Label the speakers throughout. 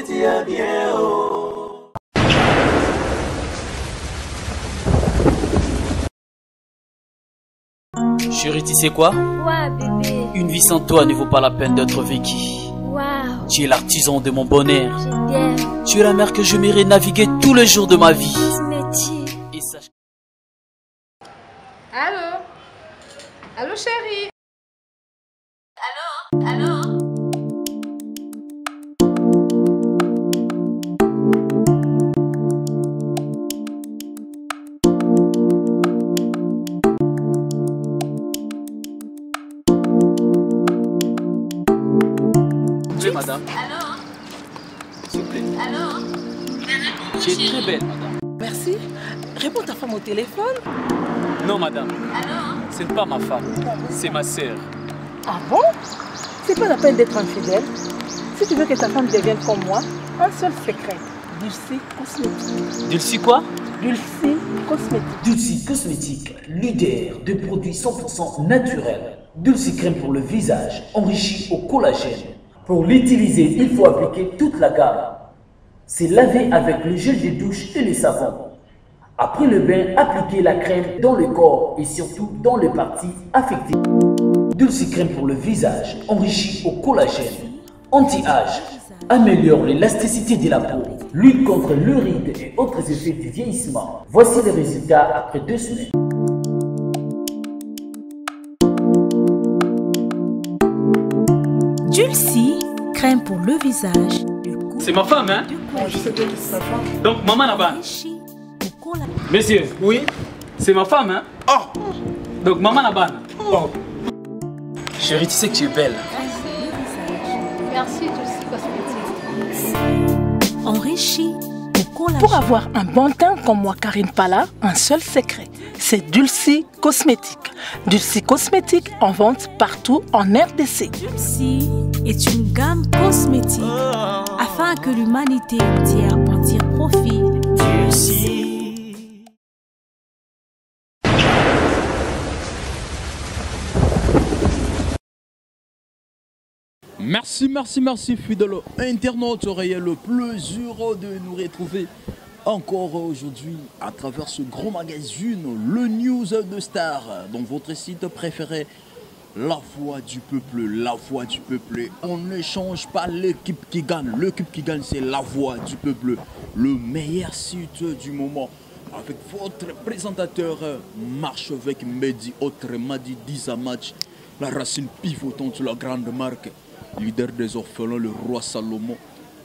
Speaker 1: tient bien. Oh.
Speaker 2: Chérie, tu sais quoi?
Speaker 3: Ouais, bébé.
Speaker 2: Une vie sans toi ne vaut pas la peine d'être vécue.
Speaker 3: Waouh.
Speaker 2: Tu es l'artisan de mon bonheur.
Speaker 3: Je t'aime.
Speaker 2: Tu es la mer que je m'irai naviguer tous les jours de ma vie. Et sache...
Speaker 4: Allô? Allô, chérie?
Speaker 3: Allô? Allô?
Speaker 2: S'il vous plaît, madame.
Speaker 3: Allô?
Speaker 2: S'il vous plaît.
Speaker 3: Allô?
Speaker 2: Tu es très belle, madame.
Speaker 5: Merci. Réponds ta femme au téléphone.
Speaker 2: Non, madame.
Speaker 3: Allô?
Speaker 2: Ce n'est pas ma femme. C'est ma sœur.
Speaker 5: Ah bon? C'est pas la peine d'être infidèle. Si tu veux que ta femme devienne comme moi, un seul secret. Dulcie Cosmétique.
Speaker 2: Dulcie quoi?
Speaker 5: Dulcie Cosmétique.
Speaker 6: Dulcie Cosmétique, leader de produits 100% naturels. Dulcie crème pour le visage, enrichi au collagène. Pour l'utiliser, il faut appliquer toute la gamme. C'est laver avec le gel de douche et le savon. Après le bain, appliquez la crème dans le corps et surtout dans les parties affectées. Dulcie crème pour le visage, enrichi au collagène. Anti-âge, améliore l'élasticité de la peau, lutte contre le ride et autres effets du vieillissement. Voici les résultats après 2 semaines.
Speaker 7: Dulcie, crème pour le visage.
Speaker 2: C'est ma femme, hein?
Speaker 5: Je sais que c'est sa femme.
Speaker 2: Donc, maman là-bas. Monsieur.
Speaker 8: Oui.
Speaker 2: C'est ma femme, hein?
Speaker 8: Oh.
Speaker 2: Donc, maman là-bas.
Speaker 8: Oh.
Speaker 2: Chérie, tu sais que tu es belle.
Speaker 4: Merci, Dulcie Cosmétique.
Speaker 7: Enrichi au collagène.
Speaker 5: Pour avoir un bon teint comme moi, Karine Pala, un seul secret. C'est Dulcie Cosmétique. Dulcie Cosmétique en vente partout en RDC.
Speaker 7: Dulcie est une gamme cosmétique afin que l'humanité entière en tire profit. Dulcie.
Speaker 8: Merci, fidèle internaute, aurait le plaisir de nous retrouver encore aujourd'hui à travers ce gros magazine, le News de Star, dans votre site préféré, la voix du peuple, la voix du peuple. On ne change pas l'équipe qui gagne c'est la voix du peuple, le meilleur site du moment. Avec votre présentateur Marchevêque Mehdi, autrement dit Dizamatch, la racine pivotante, la grande marque, leader des orphelins, le roi Salomon,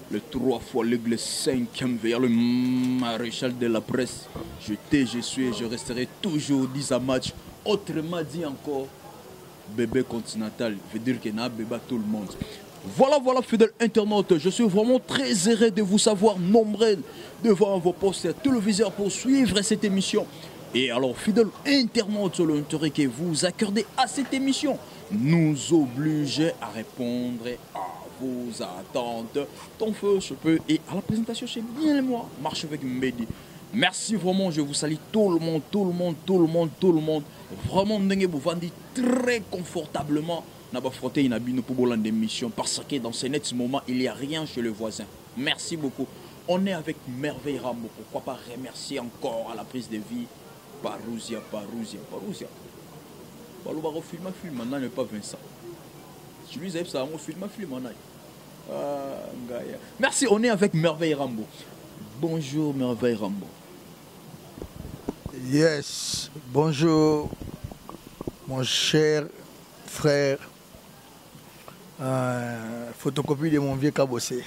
Speaker 8: le 3 fois l'aigle, 5e veilleur, le maréchal de la presse. Je suis et je resterai toujours Dizamatch, autrement dit encore, bébé continental, veut dire qu'il y a un bébé à tout le monde. Voilà, fidèles internautes, je suis vraiment très heureux de vous savoir nombreux devant vos postes téléviseurs pour suivre cette émission. Et alors, fidèles internautes, l'intérêt que vous accordez à cette émission nous oblige à répondre à vos attentes. Ton feu, je peux, et à la présentation, c'est bien moi, marche avec Mehdi. Merci vraiment, je vous salue tout le monde. Vraiment, vous vendez très confortablement. N'a pas frotté une abîme pour l'émission parce que dans ce net moment, il n'y a rien chez le voisin. Merci beaucoup. On est avec Merveille Rambo. Pourquoi pas remercier encore à la prise de vie Parousia. Balou film maintenant n'est pas Vincent. Je lui ai dit ça, mon film merci, on est avec Merveille Rambo. Bonjour Merveille Rambo.
Speaker 9: Yes, bonjour mon cher frère. Photocopie de mon vieux cabossé.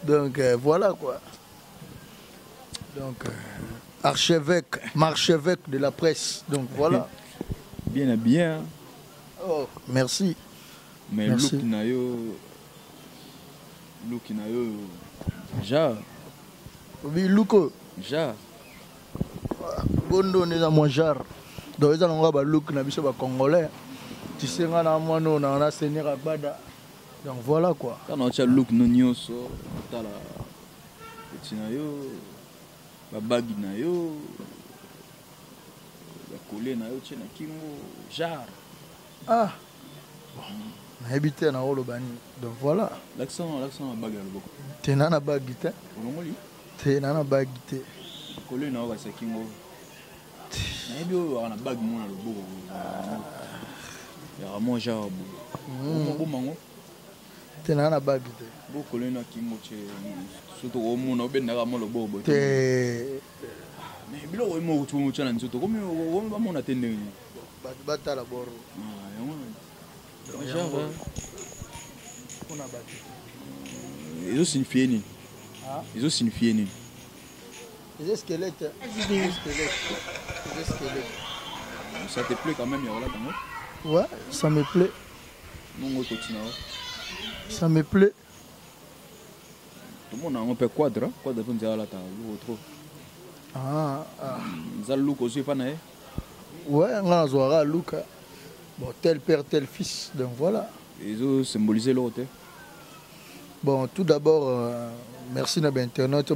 Speaker 9: Donc voilà quoi. Donc marchevêque de la presse. Donc voilà.
Speaker 8: Bien.
Speaker 9: Oh, merci.
Speaker 8: Mais
Speaker 9: merci.
Speaker 8: Look nayo. Ja.
Speaker 9: Oui, Luko.
Speaker 8: Ja.
Speaker 9: Bondo neza mon jar. Donc ils ont un look na biso ba congolais. Tu sais nga na mono na na senir abada. Donc voilà quoi.
Speaker 8: Quand on a look no nyoso, tala petit nayo, ba bagi nayo, ba collet nayo tchena kingo jar.
Speaker 9: Ah. habité na Olobani. Donc voilà.
Speaker 8: L'accent bague à l'oboko.
Speaker 9: T'es nana bagité.
Speaker 8: Olongoli.
Speaker 9: T'es nana bagité.
Speaker 8: Collé na wasa kingo. Na bio wana bague mon l'oboko. Ya mo jabo. Bo mango.
Speaker 9: T'es nana bagité.
Speaker 8: Bo collé na kingo che surtout au monde obenda ka mo l'oboko.
Speaker 9: T'es
Speaker 8: mais bilo o mo tu mo chana nzoto comme o ba mo na tende.
Speaker 9: Bata la boro.
Speaker 8: Ils ont signifié ni. Ils ont signifié ni.
Speaker 9: Les squelettes.
Speaker 8: Ça te plaît quand même, Yarola, quand
Speaker 9: ouais, ça me plaît.
Speaker 8: Non, on continue.
Speaker 9: Ça me plaît.
Speaker 8: Tout le monde a un peu quadra. Quadra, on dirait là, t'as trop. Ça le look aussi, pas né.
Speaker 9: Ouais, on a un look. Bon, tel père, tel fils. Donc voilà.
Speaker 8: Ils ont symbolisé l'autre.
Speaker 9: Bon, tout d'abord, merci à l'internet.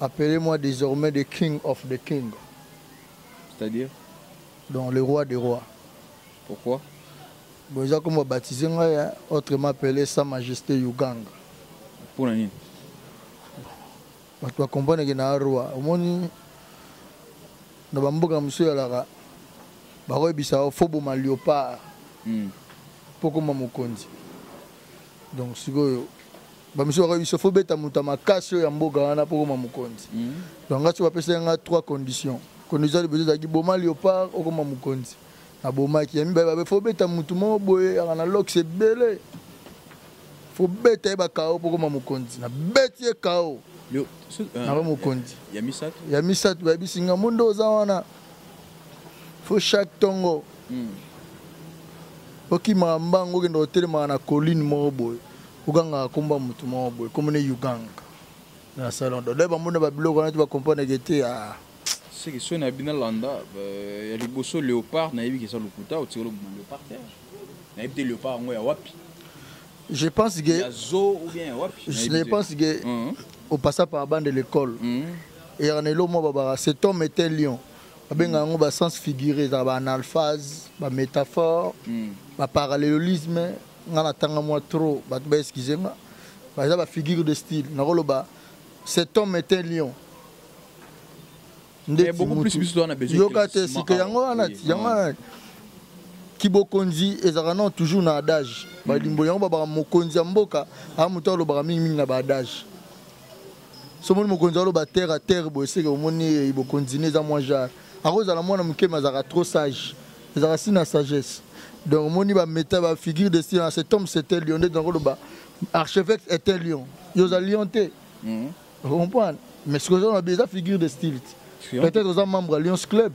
Speaker 9: Appelez-moi désormais the King of the King.
Speaker 8: C'est-à-dire?
Speaker 9: Donc le roi des rois.
Speaker 8: Pourquoi?
Speaker 9: Bon, ils ont comme baptisé, autrement appelé Sa Majesté Uganga.
Speaker 8: Pour la nuit.
Speaker 9: Tu vas comprendre que c'est un roi. Au monde, dans le monde, monsieur Alara, il faut que je léopard. Pour que je me conduise. Donc, si vous il faut que je me casse pour que je me conduise. Donc, tu vas passer trois conditions. Condition de besoin de boma léopard ou comme me conduise. Na boma qui aime il faut que je me boye na lock c'est belé. Faut bêter ba kao pour que je me conduise. Na bêter kao. Na me conduise. Yamisat ba bisinga mundo za wana. Faut chaque tongo. Ok mbango ke ndo telema na colline mo boy. Uganga komba mutu mo boy comme ne Uganga. Na salon do leba munda ba biloko na tu va comprendre que tu
Speaker 8: c'est que si on a bien landa il y a les bosso léopard na yebi que ça lokuta au tiro léopard. Na yebi léopard ngo ya wapi.
Speaker 9: Je pense que
Speaker 8: ya zo ou bien wapi.
Speaker 9: Je pense que au passage par bande de l'école. Et en elo mo baba cet homme était lion. Benga ngo ba sens figuré za ba analphase, ba métaphore, ba parallélisme, ngana tanga moi trop, ba ba excusez-moi. Ba za ba figure de style, na ba cet homme était lion.
Speaker 8: Il y a beaucoup plus besoin de besoin.
Speaker 9: Yoga te sike yango wana kibokonzi ezarana toujours na adage. Ba limbo yango ba mokonzi mboka, a mutalo ba mingi na ba adage. Somo mokonzi alo ba terre à terre bo sike omoni ibokonzi neza moi genre. Arose à la moine muke mazara trop sage. Les racines à sagesse. Donc moni ba meta ba figure de style cet homme c'était lion dans le bas. Archevêque était lion. Yosa lionté. Vous comprenez? Mais ce que on a déjà figure de style. Peut-être aux membres Lions Club.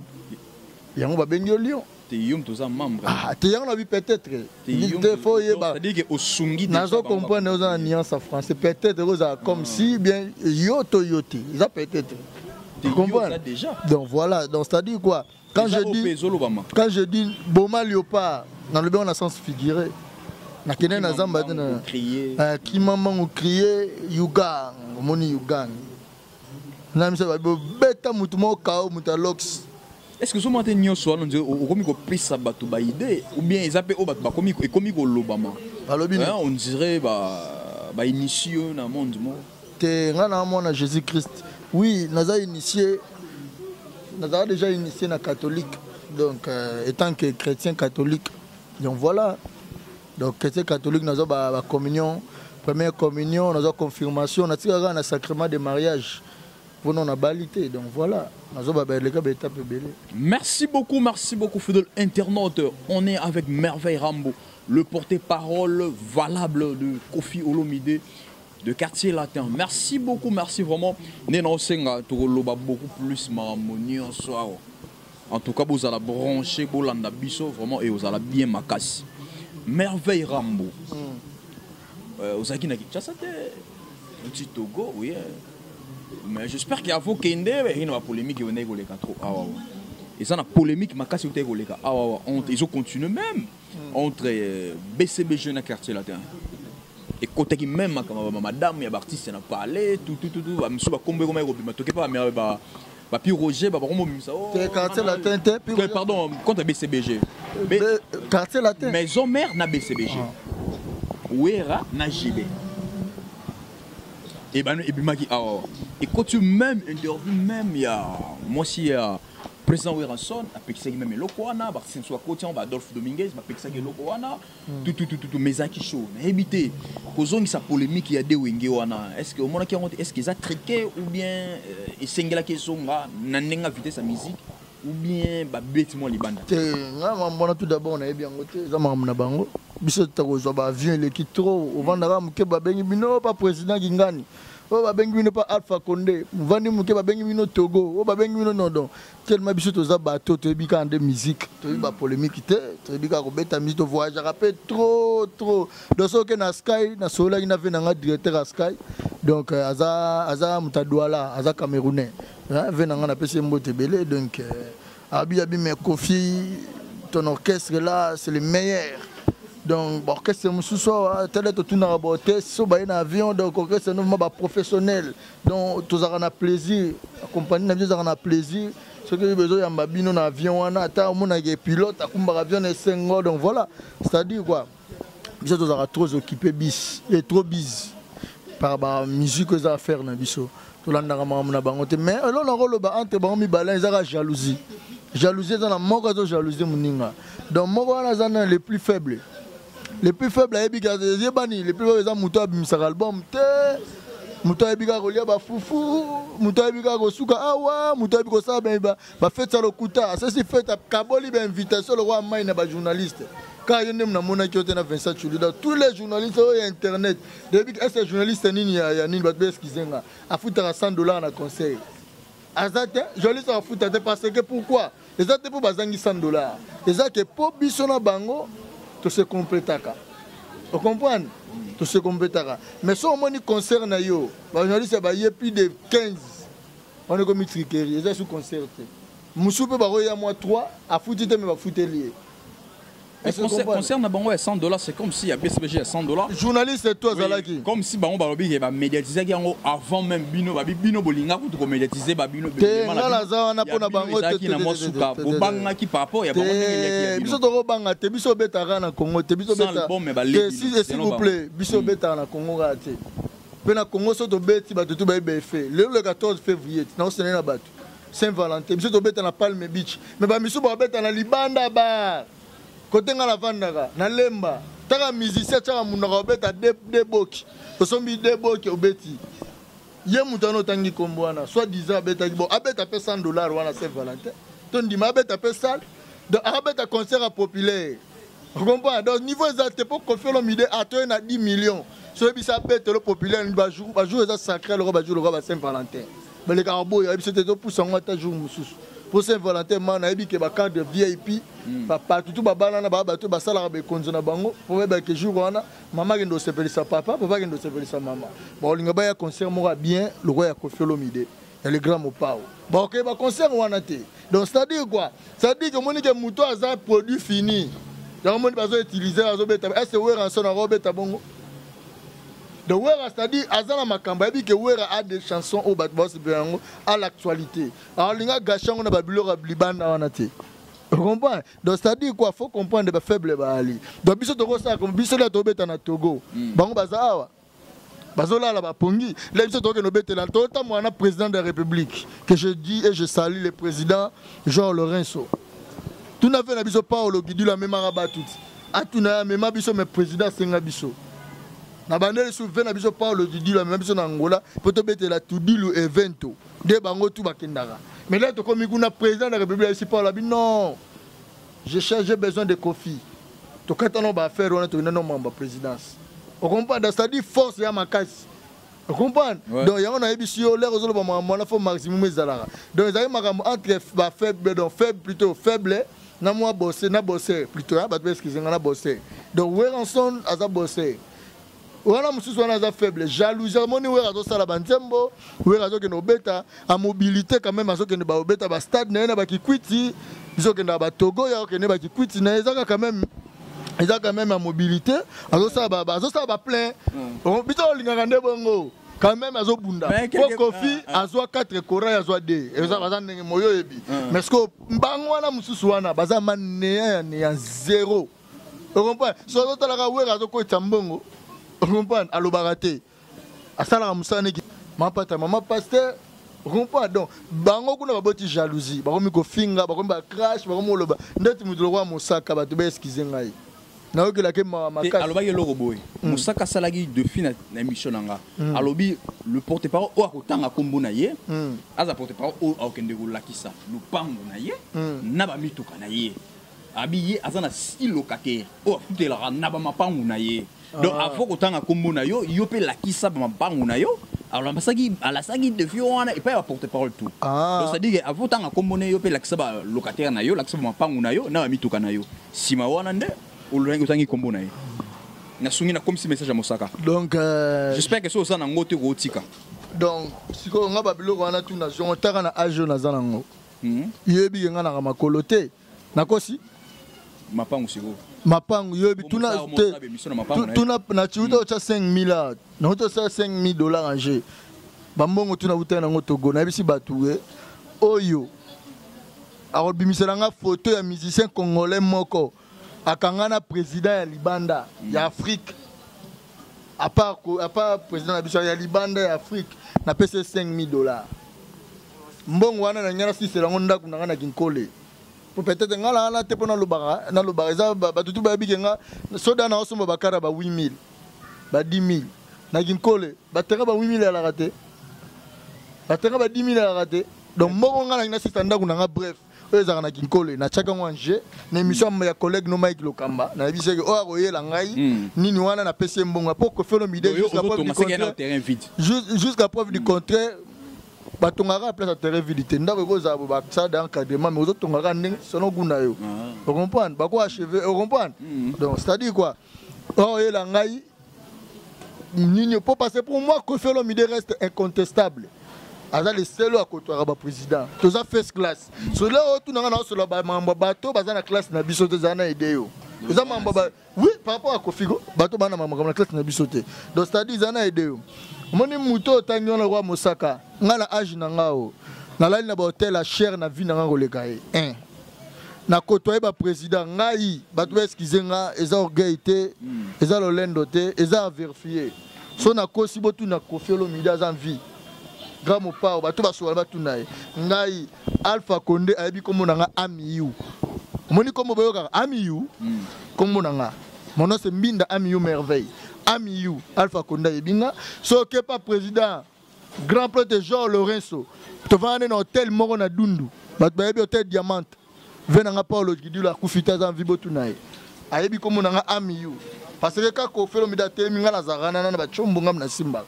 Speaker 9: Il y a un bengo lion.
Speaker 8: T'es yom tous un membre.
Speaker 9: Ah, t'es yom la vie peut-être.
Speaker 8: Il
Speaker 9: faut y
Speaker 8: ba. C'est-à-dire que au sungi.
Speaker 9: Nazo comprendre aux alliances en français. Peut-être rosa comme si bien yoto yoté. Ils a peut-être. Tu comprends? Donc voilà, donc c'est-à-dire quoi? Quand je dis Boma Léopard, dans le bien on a sens figuré. Na kene na zamba na crier. Qui maman ou crier Yugang, moni Yugang. Na misa ba beta mutu mo kao mutalox.
Speaker 8: Est-ce que ce matin nyo so on dit o komi ko pesa batu ba idée ou bien ils appellent o batu ba komi ko lobama. On dirait ba initié na monde mo.
Speaker 9: Te ngana mona Jésus-Christ. Oui, nous avons initié, nous avons déjà initié na catholique, donc étant que chrétien catholique, donc voilà, donc chrétien catholique nous avons la communion, première communion, nous avons confirmation, nous avons un sacrement de mariage, pour nous la balité, donc voilà, nous avons les cas d'étape belé.
Speaker 8: Merci beaucoup fidèle internaute, on est avec Merveille Rambo, le porte-parole valable de Kofi Olomide. De quartier latin. Merci beaucoup, merci vraiment. Nena Senga, tu as beaucoup plus harmonie en soi. En tout cas, vous allez brancher, vous allez biso vraiment et vous allez bien ma casse. Merveille Rambo. Vous avez dit que ça c'était un petit Togo, oui. Mais j'espère qu'il y a vos kende, il y a une polémique qui est trop. Et ça, la polémique, ma casse est ils ont continué même entre BCB Jeune et quartier latin. Et côté qui même madame il y a artiste n'a parlé tout monsieur va combien comme il m'a toqué pas mais puis Roger, ça.
Speaker 9: Quartier latin,
Speaker 8: pardon, contre BCBG.
Speaker 9: Quartier latin.
Speaker 8: Maison mère na BCBG. Ouera na JB. Et quand tu même interview même il y a moi si président Weranson a pexé même Lokoana parce que soit côté on Adolphe Dominguez m'a pexé Lokoana tout mes aki chaud éviter causons sa polémique il y a des wenge wana est-ce que au moment qui est-ce qu'ils a triqué ou bien et singela question nga nanenga vitesse sa musique ou bien ba bêtement les bandes
Speaker 9: nga mbona tout d'abord on a bien ngoté za mamna bango biso takozwa ba avion eleki trop au vandara muke ba bengi bino pas président kingani o ba bengi bino pas Alpha Condé muvandi muke ba bengi bino Togo o ba bengi bino non tellement biso toza bateau to bika ande musique to ba polémique te bika ko beta musique to voyage rappelle trop donc so que na Sky na sola ina ve na directeur à Sky donc aza mutadouala aza camerounais venant on appelle Mbote Belé donc Abi mais Kofi ton orchestre là c'est le meilleur donc orchestre mususo tel tout na boté so ba na avion donc orchestre non ba professionnel donc tous a plaisir accompagner na bien a plaisir ce que besoin ya mbabino na avion wana ata mona ke pilote akumba avion na sengo donc voilà c'est-à-dire quoi biso tous a trop occupé bis et trop busy par ba musique que ça faire na biso tout la na bango te mais là le rôle ba entre bango mi balin za jalousie dans la mort de jalousie muninga donc moi voilà ça les plus faibles les plus faibles les plus faibles muto abimisa album te muto abika kolia ba fufu muto abika ko suka awa muto abika ça ba fête ça le kuta ça c'est fait kaboli ba invitation le roi mai na ba journaliste quand il y a na mona qui na Vincent Chulida tous les journalistes sur internet depuis que ces journalistes nini ya nini ba beskizenga afuta $100 na conseil azate journaliste afuta parce que pourquoi les autres pour bazangi $100 les autres pour bisona bango to se complétaka vous comprenez to se complétaka mais si on moni concert na yo ba journaliste ba y plus de 15 on est comme triquerie ils sont concerté musupe ba roya moi 3 afuti te me ba futeli.
Speaker 8: Concerne Bango à $100, c'est comme si à BCBG à $100.
Speaker 9: Journaliste et toi, Zalaki.
Speaker 8: Comme si Bango Balobi va médiatiser avant même Bino Bolinga pour médiatiser Babino.
Speaker 9: Là, la zone pour la Bango.
Speaker 8: Banga qui par rapport, il y a Bango.
Speaker 9: Biso Toro Banga, te biso betara na Congo, te biso betara. S'il vous plaît, biso betara na Congo raté. Pena Congo soto beti ba tout ba fait. Le 14 février, non c'est na batu. Saint-Valentin, biso to beta na Palm Beach. Mais ba biso ba beta na Libanda bar. Côté nga la vandaka na lemba taka musicien tshaka munaka obeta de boki osombi de boki obeti ye mutano tangi kombwana soit disant beta bon abeta pe $100 wana Saint-Valentin ton dima abeta pe sale donc abeta concert populaire vous comprenez donc niveau exact pour confier le midi à toi na 10 millions so bisa beta le populaire ba jour ça sacré le jour le Saint-Valentin mais les carbo ya biso te pour sango ta jour mususu pour Saint-Valentin man na ebi ke ba carte de VIP papa tout ba balana ba bato ba sala ba konzo na bango pour ba ke jour wana maman ngendo sepelisa papa papa ngendo sepelisa maman bon linga ba ya concert mora bien le roi ya Koffi Olomide et le grand Mopao bon OK ba concert wana te donc ça dit quoi ça dit que monique muto aza produit fini donc moni bazo utiliser azo beta est-ce Weranson na robeta bongo de Wera, c'est-à-dire, Azana Makamba, que Wera a des chansons au Batbos à l'actualité. Alors, il y a des chansons qui sont vous comprenez? Donc, c'est-à-dire quoi? Il faut comprendre les faibles. Donc, si vous avez comme si vous avez un Togo, vous avez Bazola la Pongi, là, vous avez un président de la République, que je dis et je salue le président Jean Lorenzo. Tout n'a fait un Paolo qui dit la même arabe tout. A tout n'a même un président Sengabiso. Na bandele souven na biso Paulo dit la même chose en Angola pour te mettre la tout dit le evento de bango tout bakendara mais là to comme kuna président de la République ici Paulo bi non j'ai besoin de Koffi to katano ba faire on to non membre présidence on comprend c'est-à-dire force ya makasi on comprend donc ya on a ebisio les réseaux ba moi la faut maximum ezalaka donc ezali makambo entre ba faible donc faible plutôt faible na moi bosser na bosser plutôt ba parce qu'ils ont na bosser donc Weranson aza bosser wana mususu wana za faible jalousie moni wera zo sala banzembo wera zo ke no beta a mobilité quand même azo ke ne ba obeta ba stade na ba kikwiti zo ke na ba Togo ya ke ne ba kikwiti na ezaka quand même a mobilité azo sala ba plein on bito lingaka nde bongo quand même azo bunda pour Kofi azo 4 Corée azo 2 eza baza ndenge moyo yebi mais ce que mbango wana mususu wana baza manéa ya 0 on comprend so to la wera azo ko tambongo on comprend alobaka te asala musane ki mapata mama pasteur on comprend donc bango kuna baboti jalousie bakomi ko finga bakomi ba crash bakomi loba ndeti mutulo kwa Mosaka bato ba excuser ngai na que la
Speaker 8: alobi eloko boye Mosaka salagi de fin na émission nanga alobi le porte-parole o akotanga kombo na ye aza porte-parole o akende ko lakisa lupango na ye na ba mituka na ye abi ye azana si locataire o afutela na ba mapango na ye donc afo kotanga kombo na yo yo pe lakisa ba mapango na yo alors basaki alasaki de fiona et pas porte-parole tout donc ça dit que avant tanga kombo na yo pe lakisa ba locataire na yo lakisa ba mapango na yo na ba mituka na yo sima wana nde donc j'espère que ça na ngote rotika
Speaker 9: donc si ko nga babilo wana tu nation otaka na age na zanango yebi nga na makolote nakosi mapangu yebi tuna na chiuto cha 5000 na to sa $5000 en jeu bambongo tuna utana na ngotogo na bisi batuwe oyo arobimisela nga photo ya musicien congolais moko akangana président ya Libanda ya Afrique à part président ya Libanda ya Afrique na pese $5000 mbongo wana na nyana si selango ndaku na kinkole peut-être ngala na te pona lobara za batutu ba bikenga soda na osomba bakara ba 8000 ba 10000 na kinkole batera ba 8000 ya la raté batera ba 10000 ya la raté donc mbongo ngala na si ndaku na bref ezaka na kinkole na chaka ngwanje na émission ya collègue no Mike Lokamba na biseke o akoyela ngai nini wana na PC mbongo pour que faire le midé jusqu'à preuve du contraire batongaka place à terrain vide ndako ko za ba ça d'encadrement mais ozotongaka ndenge sono guna yo vous comprenez bako achever vous comprenez donc c'est à dire quoi oyela ngai nini pour passer pour moi que faire le midé reste incontestable. Aza le seul à côté du président. Tout ça first class. Sur là où tout le monde a sur le bateau, baza na classe na bisote zana ideo. Vous avez oui par rapport à Kofigo, bateau bana mama comme la classe na bisote. Donc c'est-à-dire zana ideo. Moni muto tangi on le roi Mosaka. Ngala âge na ngao. Na la na ba hôtel la cher na vie na ngao le kae. Na côtoyer ba président ngai, bato excuser nga, eza orgueil te, eza lolendo te, eza vérifier. So na ko si botu na Kofiolo mida za vie. Gramo pa bato basola batunaye ngai Alpha Condé ayebi komona nga Amiyu moni komo boyoka Amiyu komona nga mon nom c'est Mbinda Amiyu merveille Amiyu Alpha Condé yebinga so ke pas président grand prêtre Jean Lorenzo to vane na hôtel moko na Dundu bato bayebi hôtel Diamant venanga Paulo Gidula kufita za vibo tunaye ayebi komona nga Amiyu parce que kako felo midate minga na zarana na bachombo ngam na Simba.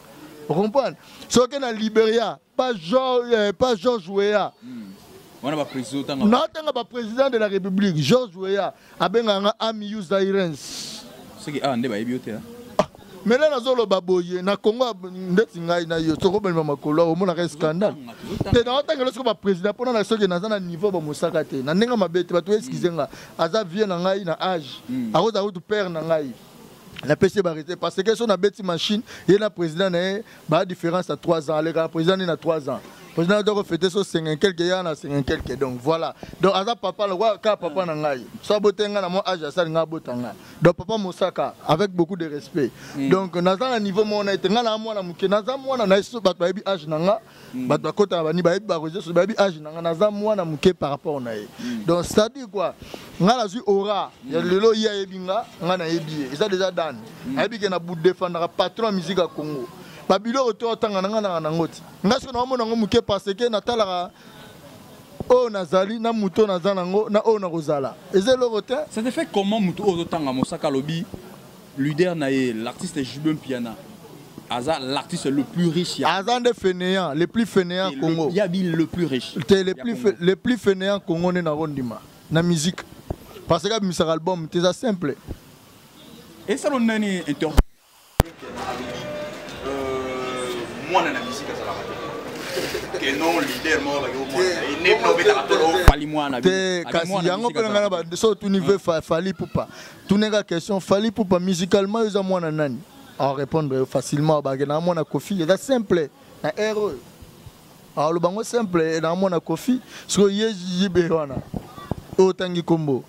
Speaker 9: Vous comprenez? Ce qui est dans Libéria, pas Georges Weah.
Speaker 8: On a pas président.
Speaker 9: Non, on pas président de la République. Georges Weah a bien un Amiyu Zairens.
Speaker 8: C'est qui a un débat bioté.
Speaker 9: Mais là, nous avons baboye. Na Congo, ndeti ngai na yo. Toko ben makolo. Au moins, un scandale. T'es dans autant que lorsque le président pendant la seconde dans un niveau ba Mosaka te. Na nenga mabete ba to excuser nga. Aza vie na ngai na âge. Aroza route père na ngai. La PC va arrêter parce que si on a bêti machine, il y a un président qui a différence à 3 ans. Le président il a 3 ans. Le président doit fêter ça 50 quelques ans, 50 quelques. Donc voilà. Donc Aza papa le roi car papa nangai. Soit botenga na mon âge ça nga botanga. Donc papa Mosaka avec beaucoup de respect. Donc naza na niveau mon été nga na moi na muke naza moi na iso bat ba bi âge nanga. Bat ba kota ba ni ba ba roger so ba bi âge nanga naza moi na muke par rapport na. Donc ça dit quoi? Nga la zu aura. Ya lelo ya yebinga nga na yebi. Ils a déjà dan. Ayebi ke na bout défendre patron musique à Congo. Babilo retour tanga na ngoti. Ngaso na mona ngomuke parce que natala o nazali na muto nazanango na o na rozala. Ezelo rote.
Speaker 8: Ça te fait comment muto o tanga Mosaka lobi leader na l'artiste Jubin Piana. Aza l'artiste le plus riche.
Speaker 9: Aza de fainéant, le plus fainéant Congo.
Speaker 8: Yabi le plus riche.
Speaker 9: Le plus fainéant Congo na rondima na musique. Parce que misal album c'est simple.
Speaker 8: Et ça on nani inter moi na musique ça la que non leader moi il n'est pas beta tolo fali moi na
Speaker 9: te kasi yango pe ngana ba so tout niveau fali poupa tout nega question fali poupa musicalement ils ont moi na nani à répondre facilement na mona Kofi c'est simple na erreur alors le bango simple na mona Kofi so yejibe wana otangi kombo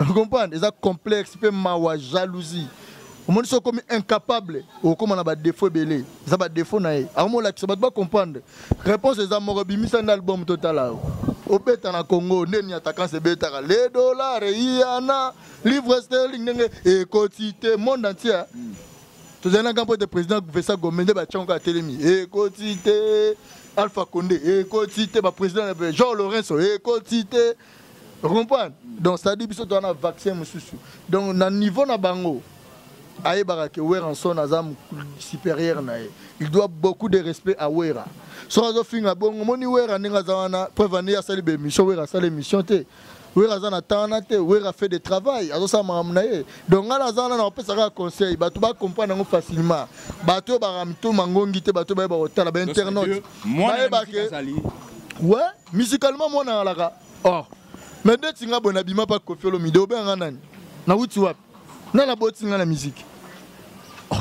Speaker 9: vous comprenez ça complexe peu mawa jalousie au monde sont comme incapable au comment on a des défauts belé ça va défaut naé à moi là qui ça va pas comprendre réponse des amours bimisa dans l'album total là au beta na Congo neni attaquant c'est beta les dollars yana livre sterling et quotité monde entier tout un camp de président Vessa Gomende ba tchonga telemi et quotité Alpha Condé et quotité ba président Jean Lorenzo et quotité vous comprenez donc ça dit biso doit na vaccin mususu donc na niveau na bango aye barake wera son azam supérieur na il doit beaucoup de respect à wera so azo finga bongo moni wera ninga zawana preuve ya sali be mission wera sali mission te wera zana tanate wera fait de travail azo sa mamna ye donc ngala zana na pesa ka conseil batu ba comprendre ngo facilement bato ba ramto mangongi te bato ba otala ba internaute moi ouais musicalement moi na alaka oh mais dès que tu as bon abima pas Kofi Olomide obenga nani na wuti wapi na la botinga la musique.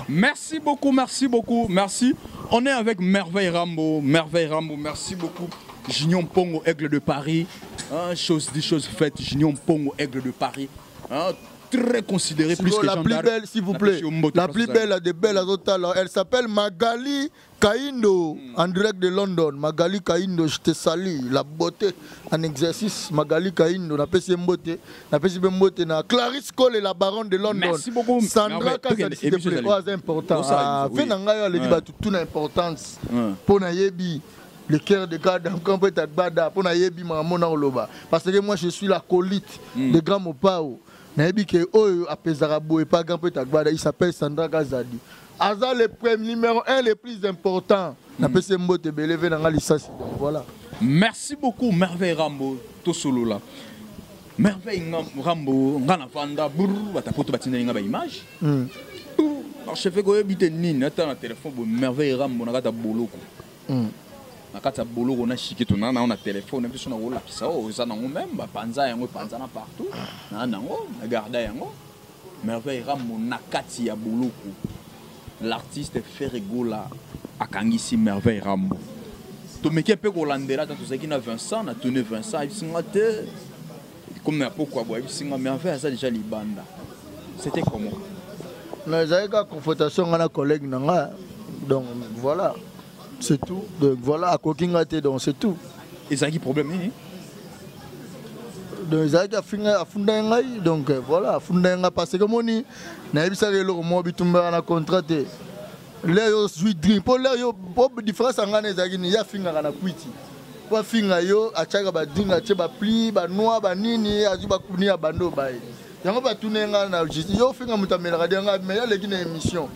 Speaker 8: Merci beaucoup, merci. On est avec Merveille Rambo, merci beaucoup. Gignon Pongo, Aigle de Paris, hein, des choses faites, Gignon Pongo, Aigle de Paris, hein, très considéré, plus que
Speaker 9: la plus belle, s'il vous plaît, la plus belle, des belles talents, elle s'appelle Magali Kaindo, en direct de London. Magali Kaindo, je te salue, la beauté en exercice. Magali Kaindo, on appelle beauté, na Clarisse Cole et la baronne de London.
Speaker 8: Merci beaucoup.
Speaker 9: Sandra Kazali, s'il te plaît, c'est important. Venanga, elle dit toute l'importance pour Nayebi. Le cœur de garde encore peut être bada pour Nayebi Mamona Oloba. Parce que moi je suis la colite de Grand Mopao. Nayebi que oh apesarabo et pas grand peut être bada. Il s'appelle Sandra Kazadi. Aza le premier numéro 1 le plus important. N'appelle ce mot de belevé dans la licence. Voilà.
Speaker 8: Merci beaucoup Merveille Rambo tout solo là. Merveille Rambo ngana fanda buru batapoto batina nga ba image. Alors je fais quoi bité nini attends le téléphone Merveille Rambo na kata boloko. Nakata boloko na shiki na on a téléphone puis on a rola pisa o za nango même ba panza yango panza na partout. Na nango na garda yango. Merveille Rambo nakati ya boloko. L'artiste Ferregola a kangisi Merveille Rambo. To meke pe ko landela tant tout na Vincent na tourné Vincent il singa te comme na pourquoi boy il singa Merveille ça déjà libanda. C'était comment?
Speaker 9: Mais j'ai eu une confrontation avec un collègue nanga donc voilà. C'est tout. Donc voilà, à Kokingate, donc c'est tout.
Speaker 8: Et ça a quel problème?
Speaker 9: Donc ça a fait donc voilà, parce que moi, je suis contraté. Là, je suis dream. Pour là, il y a une différence entre les gens qui ont fait un quitté. Pour finga yo, à chaque fois, dinga, à pli, ba noa, ba nini, à juba kuni, à bando baï. Yango ba tourner na justice. Yo finga mutamela radanga, mais y'a les qui émission.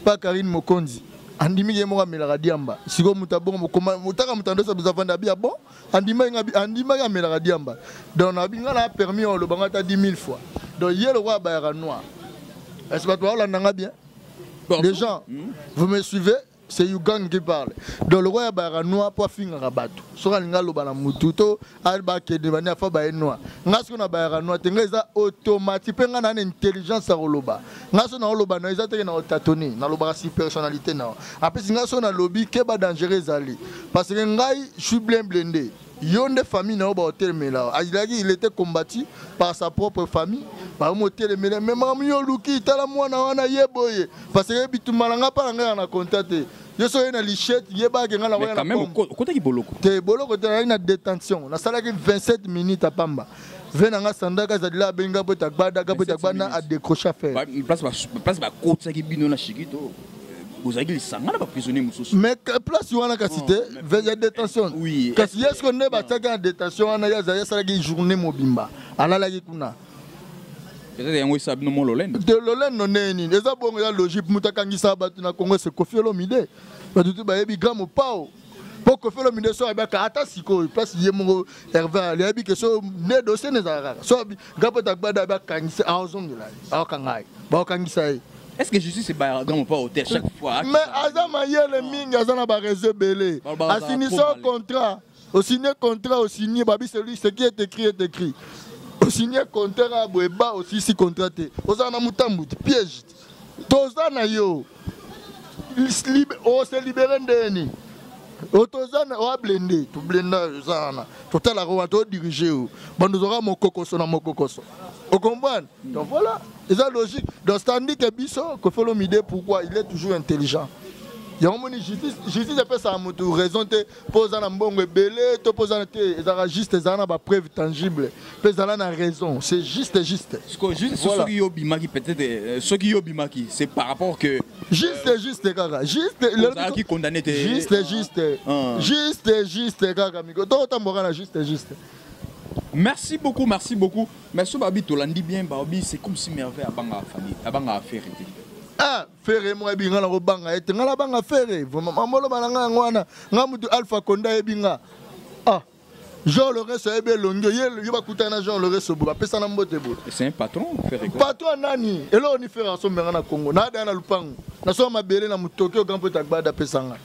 Speaker 9: Pas Karine Mokonzi. Andimi ye moka mela radiamba siko mutabongo mukoma mutaka mutando sa bizavanda bia bon andima ya mela radiamba donc na binga na permis on le bangata 10 000 fois donc hier le roi ba noir est-ce que toi là nanga bien les gens vous me suivez c'est Yugang qui parle donc le roi ba noir pour finga rabato sora linga lo bana mututo alba ke de bana fa ba noir ngasko na ba noir tenga automatique penga na intelligence a roloba ngaso na roloba na ezate na tatoni na loba si personnalité na après ngaso na lobby ke ba dangereux ali parce que ngai je suis bien blindé yonde famille na ba hôtel mela il était combattu par sa propre famille par mon hôtel mela même amyo luki tala mwana wana yeboye parce que bitumalanga pa nga na contacter je suis dans lichette, je suis dans la
Speaker 8: mais quand même, côté qui boloko.
Speaker 9: Te boloko te na détention. Na sala 27 minutes à Pamba. Venanga sandaka zadila benga pota gbada kapota gbana a décrocher faire.
Speaker 8: Place ba côté qui bino na chikito. Vous avez dit ça, on n'a pas prisonnier mususu.
Speaker 9: Mais place où on a cité, veille détention.
Speaker 8: Oui.
Speaker 9: Parce que est-ce qu'on est battu en détention, on a ya sala une journée mobimba. Ala la kuna.
Speaker 8: Peut-être yango isabi no mo Lolène.
Speaker 9: De Lolène non neni. Eza bongo ya logique mutakangisa batu na Congo c'est Kofi Olomide. Batu ba yebi grand mopao. Pour Kofi Olomide so abaka ata siko place yemo Hervé ali yebi que so ne dossier ne zara. So gapota gbada ba kangisa azong la. Akangai. Ba kangisa.
Speaker 8: Est-ce que justice c'est ba grand mopao hôtel chaque fois?
Speaker 9: Mais azama yele mingi azana ba réseau belé. Assigné son contrat. Au signé contrat au signé babi celui ce qui est écrit est écrit. Au signé contrat boeba aussi si contraté. Ozana mutambuti piège. Tozana yo. se libéré ndeni. Otozana o blender, tout blender zana. Total la route to diriger. Bon nous aura mon cocoso na mon cocoso. Vous comprenez? Donc voilà, c'est ça logique. Donc tandis que Bisso, que fait l'omidé pourquoi il est toujours intelligent. Il y a une justice fait ça à raison de poser un bon belé, de poser un juste des preuve tangible. Poser une raison, c'est juste.
Speaker 8: Ce qui yobimaki peut-être ce qui yobimaki c'est par rapport que
Speaker 9: juste gaga, juste
Speaker 8: qui condamné
Speaker 9: juste gaga amigo. Donc tamborana juste.
Speaker 8: Merci beaucoup. Mais ce babi tolandi bien babi c'est comme si merveille à banga famille, à banga affaire.
Speaker 9: Ah, faire moi binga na robanga ete ngala banga faire vraiment molo balanga ngwana ngamutu Alpha Konda ebinga ah Jean Lorenzo ebe longo ye ba kutana Jean Lorenzo bo pesa na mbote bo
Speaker 8: c'est un patron faire quoi
Speaker 9: patron nani elo oni faire en sombe na Congo na da na lupango na so mabele na mutoki o gampo tagbada pesanga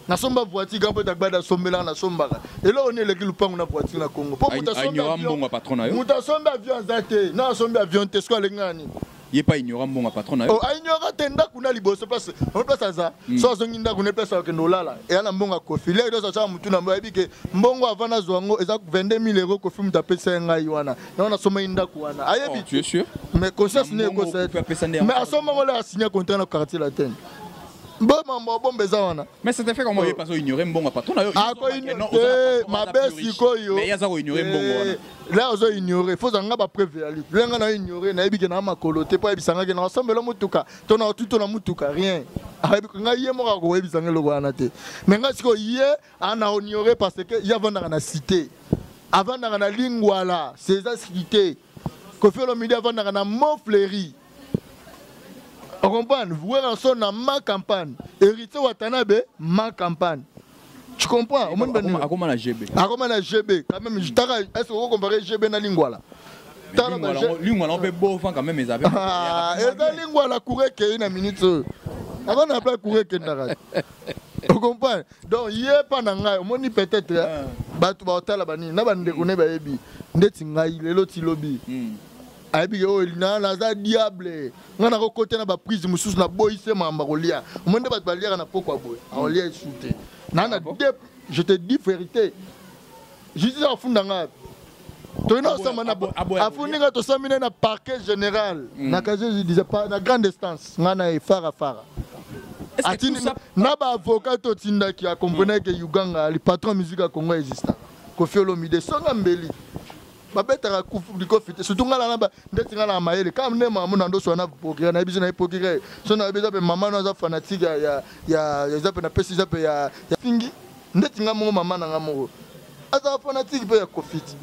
Speaker 9: na somba voiture gampo tagbada sombela na sombaka elo oni leki lupango na voiture na Congo po mutasomba
Speaker 8: mbongo patron na yo
Speaker 9: mutasomba avion zate na somba avion tesko alengani.
Speaker 8: Il n'est pas ignorant mon patron.
Speaker 9: Oh, ignorant tenda kuna liboso parce on place ça. So zonginda kuna place que nolala. Et ala mbonga kofi. Là il doit ça mutu na mbabi que mbongo avana zwango eza 22 000 € kofi mutapesa ngai wana. Na ona soma inda kuana. Ayebi.
Speaker 8: Tu es sûr?
Speaker 9: Mais conscience ne ko ça. Mais à ce moment là signé contrat na quartier latin.
Speaker 8: Mais c'était fait comment il passe ignorer mbongo patron.
Speaker 9: Ah ko ignorer ma besi ko yo.
Speaker 8: Mais yaza ko ignorer mbongo.
Speaker 9: Là on ignorer faut zanga ba preuve ali. Lenga na ignorer na ebike na makolo te pa ebisanga ke na ensemble la mutuka. Tona tout na mutuka rien. Ayebi nga ye mo ko ebisanga lo wana te. Mais nga siko ye ana ignorer parce que ya vanda na cité. Avant na lingwala, c'est ça cité. Ko fait le midi avant na Montfleury. On comprend, vous êtes en son dans ma campagne. Hérité Watanabe, ma campagne. Tu comprends?
Speaker 8: Comment la GB?
Speaker 9: Comment la GB? Quand même, est-ce que vous comparez GB na Lingwala?
Speaker 8: Lingwala, on peut beau quand même, ils avaient.
Speaker 9: Ah, et dans Lingwala, courir qu'il y a une minute. Avant on appelle courir qu'il y a une. Vous comprenez? Donc, il n'y a pas d'angai. On dit peut-être, Batu Baotala Bani, Nabande Kone Baebi, Netingai, le Lotilobi. Ayebi o na za diable ngana ko côté na ba prise mususu na boy se mamba kolia monde ba balia na poko boy aolia shooter na je te dis vérité je dis au fond nga to na sama na afundi nga to samina na parquet général na kaje je disais pas na grande distance ngana e fara atini na ba avocat to tinda qui a comprenait que Uganda le patron musique Congo existe Koffi Olomide songa mbeli babetaka kufu likofite surtout ngala na ba ndeti ngala na mayele comme ne mamu na ndo so na pokira na biso na pokira so na beza pe mama na za fanatique ya zape na pesi zape ya fingi ndeti ngamo mama na ngamo aza fanatique pe ya kofite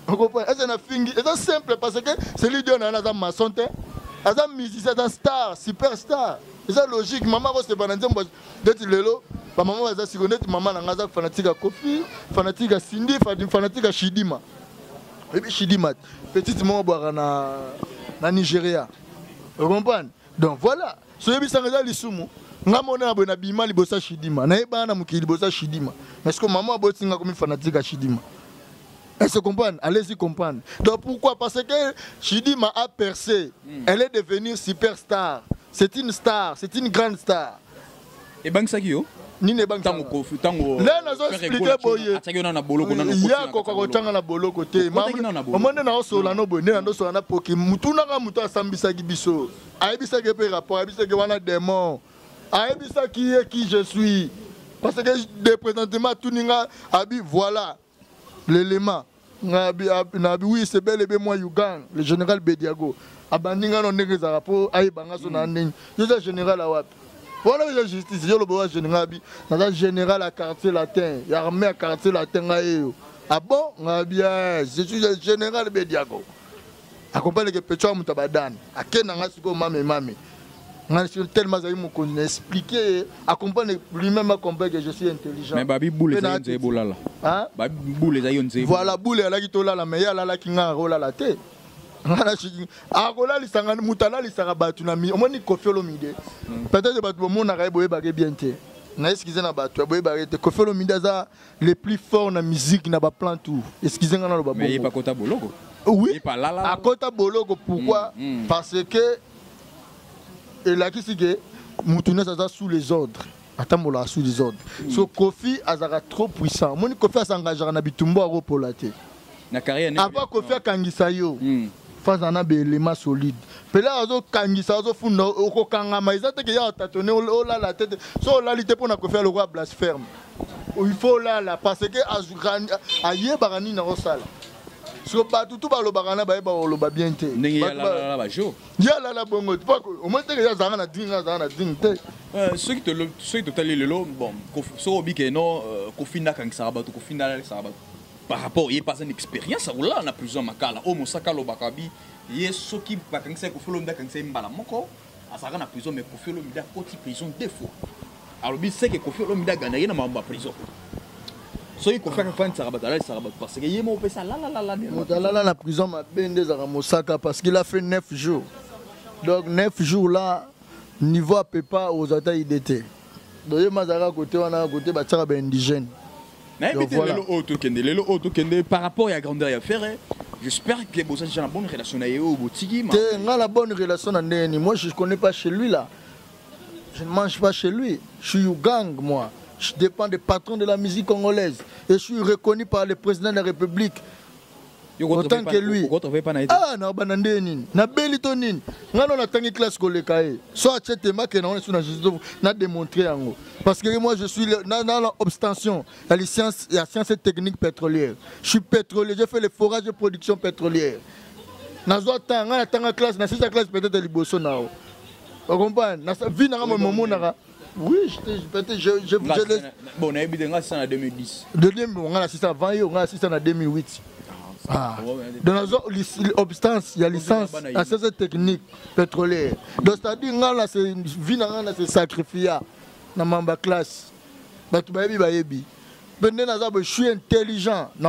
Speaker 9: on comprend aza na fingi c'est simple parce que c'est lui donne na za maçon te aza musicien aza star superstar c'est logique maman va se bananze mbo ndeti lelo ba maman va za sikondeti mama na ngaza fanatique ya Koffi fanatique ya Cindy fanatique ya Shidima. Shidima, petite maman boire na Nigeria. Vous comprenez? Donc voilà. Ce qui est là, l'isumu. Nga mona na bima libosa Shidima. Na eba na mukili libosa Shidima. Est-ce que maman botinga comme fanatique à Shidima? Est-ce que vous comprenez? Allez-y comprendre. Donc pourquoi? Parce que Shidima a percé. Elle est devenue superstar. C'est une star. C'est une grande star.
Speaker 8: Et Bangsagio?
Speaker 9: Nine bank
Speaker 8: tango tango
Speaker 9: là nazo expliquer boye
Speaker 8: ataki na boloko na
Speaker 9: ya ko tanga na boloko te maman na osola no boye na ndo so na poki mutuna ka mutu asambisa gibiso aibisa ke pe rapport aibisa ke wana démon aibisa qui je suis parce que de présentement tuninga abi voilà l'élément nabi oui c'est bel et bien moi Uganda le général Bediago abandinga no ndengeza rapport aibanga so na ndenge je général awapi. Voilà la justice, je le vois général, dans général à quartier latin, il y a armée à quartier latin. Ah bon, je suis le général Bediago. Accompagne que Petro Moutabadan, à quel nangasiko mame. Tellement ça m'a expliqué, accompagne lui-même accompagne que je suis intelligent.
Speaker 8: Mais Babi Boule est un boulala.
Speaker 9: Hein?
Speaker 8: Babi Boule est un
Speaker 9: voilà, Boule est là qui tola la meilleure, là qui a un rôle à la tête. Akola lisanga mutala lisanga batu na mi omoni Koffi Olomide peut-être batu bomona ka boye bagé bien te na excusez na batu boye bagé te Koffi Olomide za les plus forts na musique na ba plan tout excusez nga na lo ba
Speaker 8: mais il pas kota boloko
Speaker 9: oui
Speaker 8: il pas là
Speaker 9: à kota boloko pourquoi parce que et là qui c'est que Moutounes aza sous les ordres. Atambola sous les ordres. So Kofi azara trop puissant. Moni Kofi s'engagera na bitumbo a repolaté.
Speaker 8: Na carrière
Speaker 9: avant Kofi akangisa yo. Face à un élément solide. Puis là, on kangisa zo funda oko kangama izate ke ya tatonner o la tête. So la lité pour na Kofi le roi blasphème. Il faut là parce que aye barani na rosala. So ba tout ba lo barana ba lo ba bien te.
Speaker 8: Ndenge ya la ba jo.
Speaker 9: Ya la bongo pas au moins te ya zanga na ding.
Speaker 8: Ceux qui te tali le bon so obi ke non Kofi na kangisa ba to Kofi na la sa ba. Par rapport, il y a pas une expérience, là on a plusieurs makala. Oh, Mosaka Lobakabi, il y a ceux qui va quand c'est Kofi Olomide quand c'est Mbala Moko, à ça na prison mais Kofi Olomide côté prison deux fois. Alors il sait que Kofi Olomide a gagné dans ma prison. So il Kofi Olomide ça rabat parce que il m'a fait ça là
Speaker 9: la prison m'a bendé à Mosaka parce qu'il a fait 9 jours. Donc 9 jours là niveau peut pas aux attaques IDT. Donc il m'a côté on a côté batara indigène.
Speaker 8: Par rapport à la grandeur à faire, j'espère que vous avez une bonne relation avec vous.
Speaker 9: La bonne relation moi je ne connais pas chez lui là. Je ne mange pas chez lui. Je suis gang moi. Je dépends des patrons de la musique congolaise. Et je suis reconnu par le président de la République. Autant que lui. Ah, na banandeni. Na belitonin. Ngano na tangi classe kolekae. Soit chetema que na suna juste na démontrer yango. Parce que moi je suis dans l'obstention, la licence et la science et technique pétrolière. Je suis pétrolier, j'ai fait le forage de production pétrolière. Na zo tanga na tanga classe, na sisa classe peut-être liboso nao. Vous comprenez? Na vie na mo monaka. Oui, je
Speaker 8: bon, on a habité ça en 2010.
Speaker 9: On a assisté avant et on a assisté en 2008. Ah. Dans l'obstance, il y a licence, la science technique pétrolière. Donc c'est-à-dire que c'est sacrifié dans ma classe. Je suis intelligent, je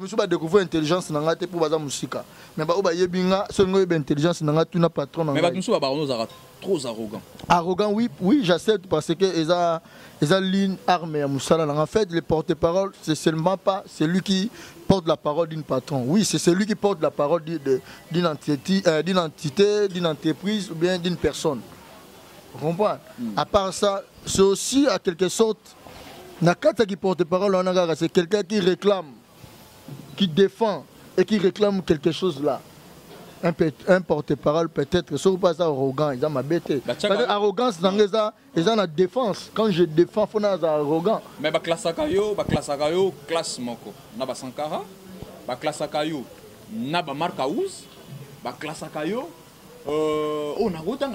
Speaker 9: suis découvrir l'intelligence pour la musique. Mais intelligence patron.
Speaker 8: Mais trop arrogant.
Speaker 9: Arrogant, oui, j'accepte parce que ils ont ligne armée à Moussala. En fait, le porte-parole, c'est seulement pas celui qui porte la parole d'une patron. Oui, c'est celui qui porte la parole d'une entité, d'une entreprise ou bien d'une personne. Vous comprenez? À part ça, c'est aussi à quelque sorte, qui porte-parole, c'est quelqu'un qui réclame, qui défend et qui réclame quelque chose là. Un porte-parole peut-être, sauf pas ça arrogant, ils ont ma bête. Arrogance dans la défense. Quand je défends, il faut être arrogant.
Speaker 8: Mais classe moko, na Sankara, classe na Marcaouz, classe on a autant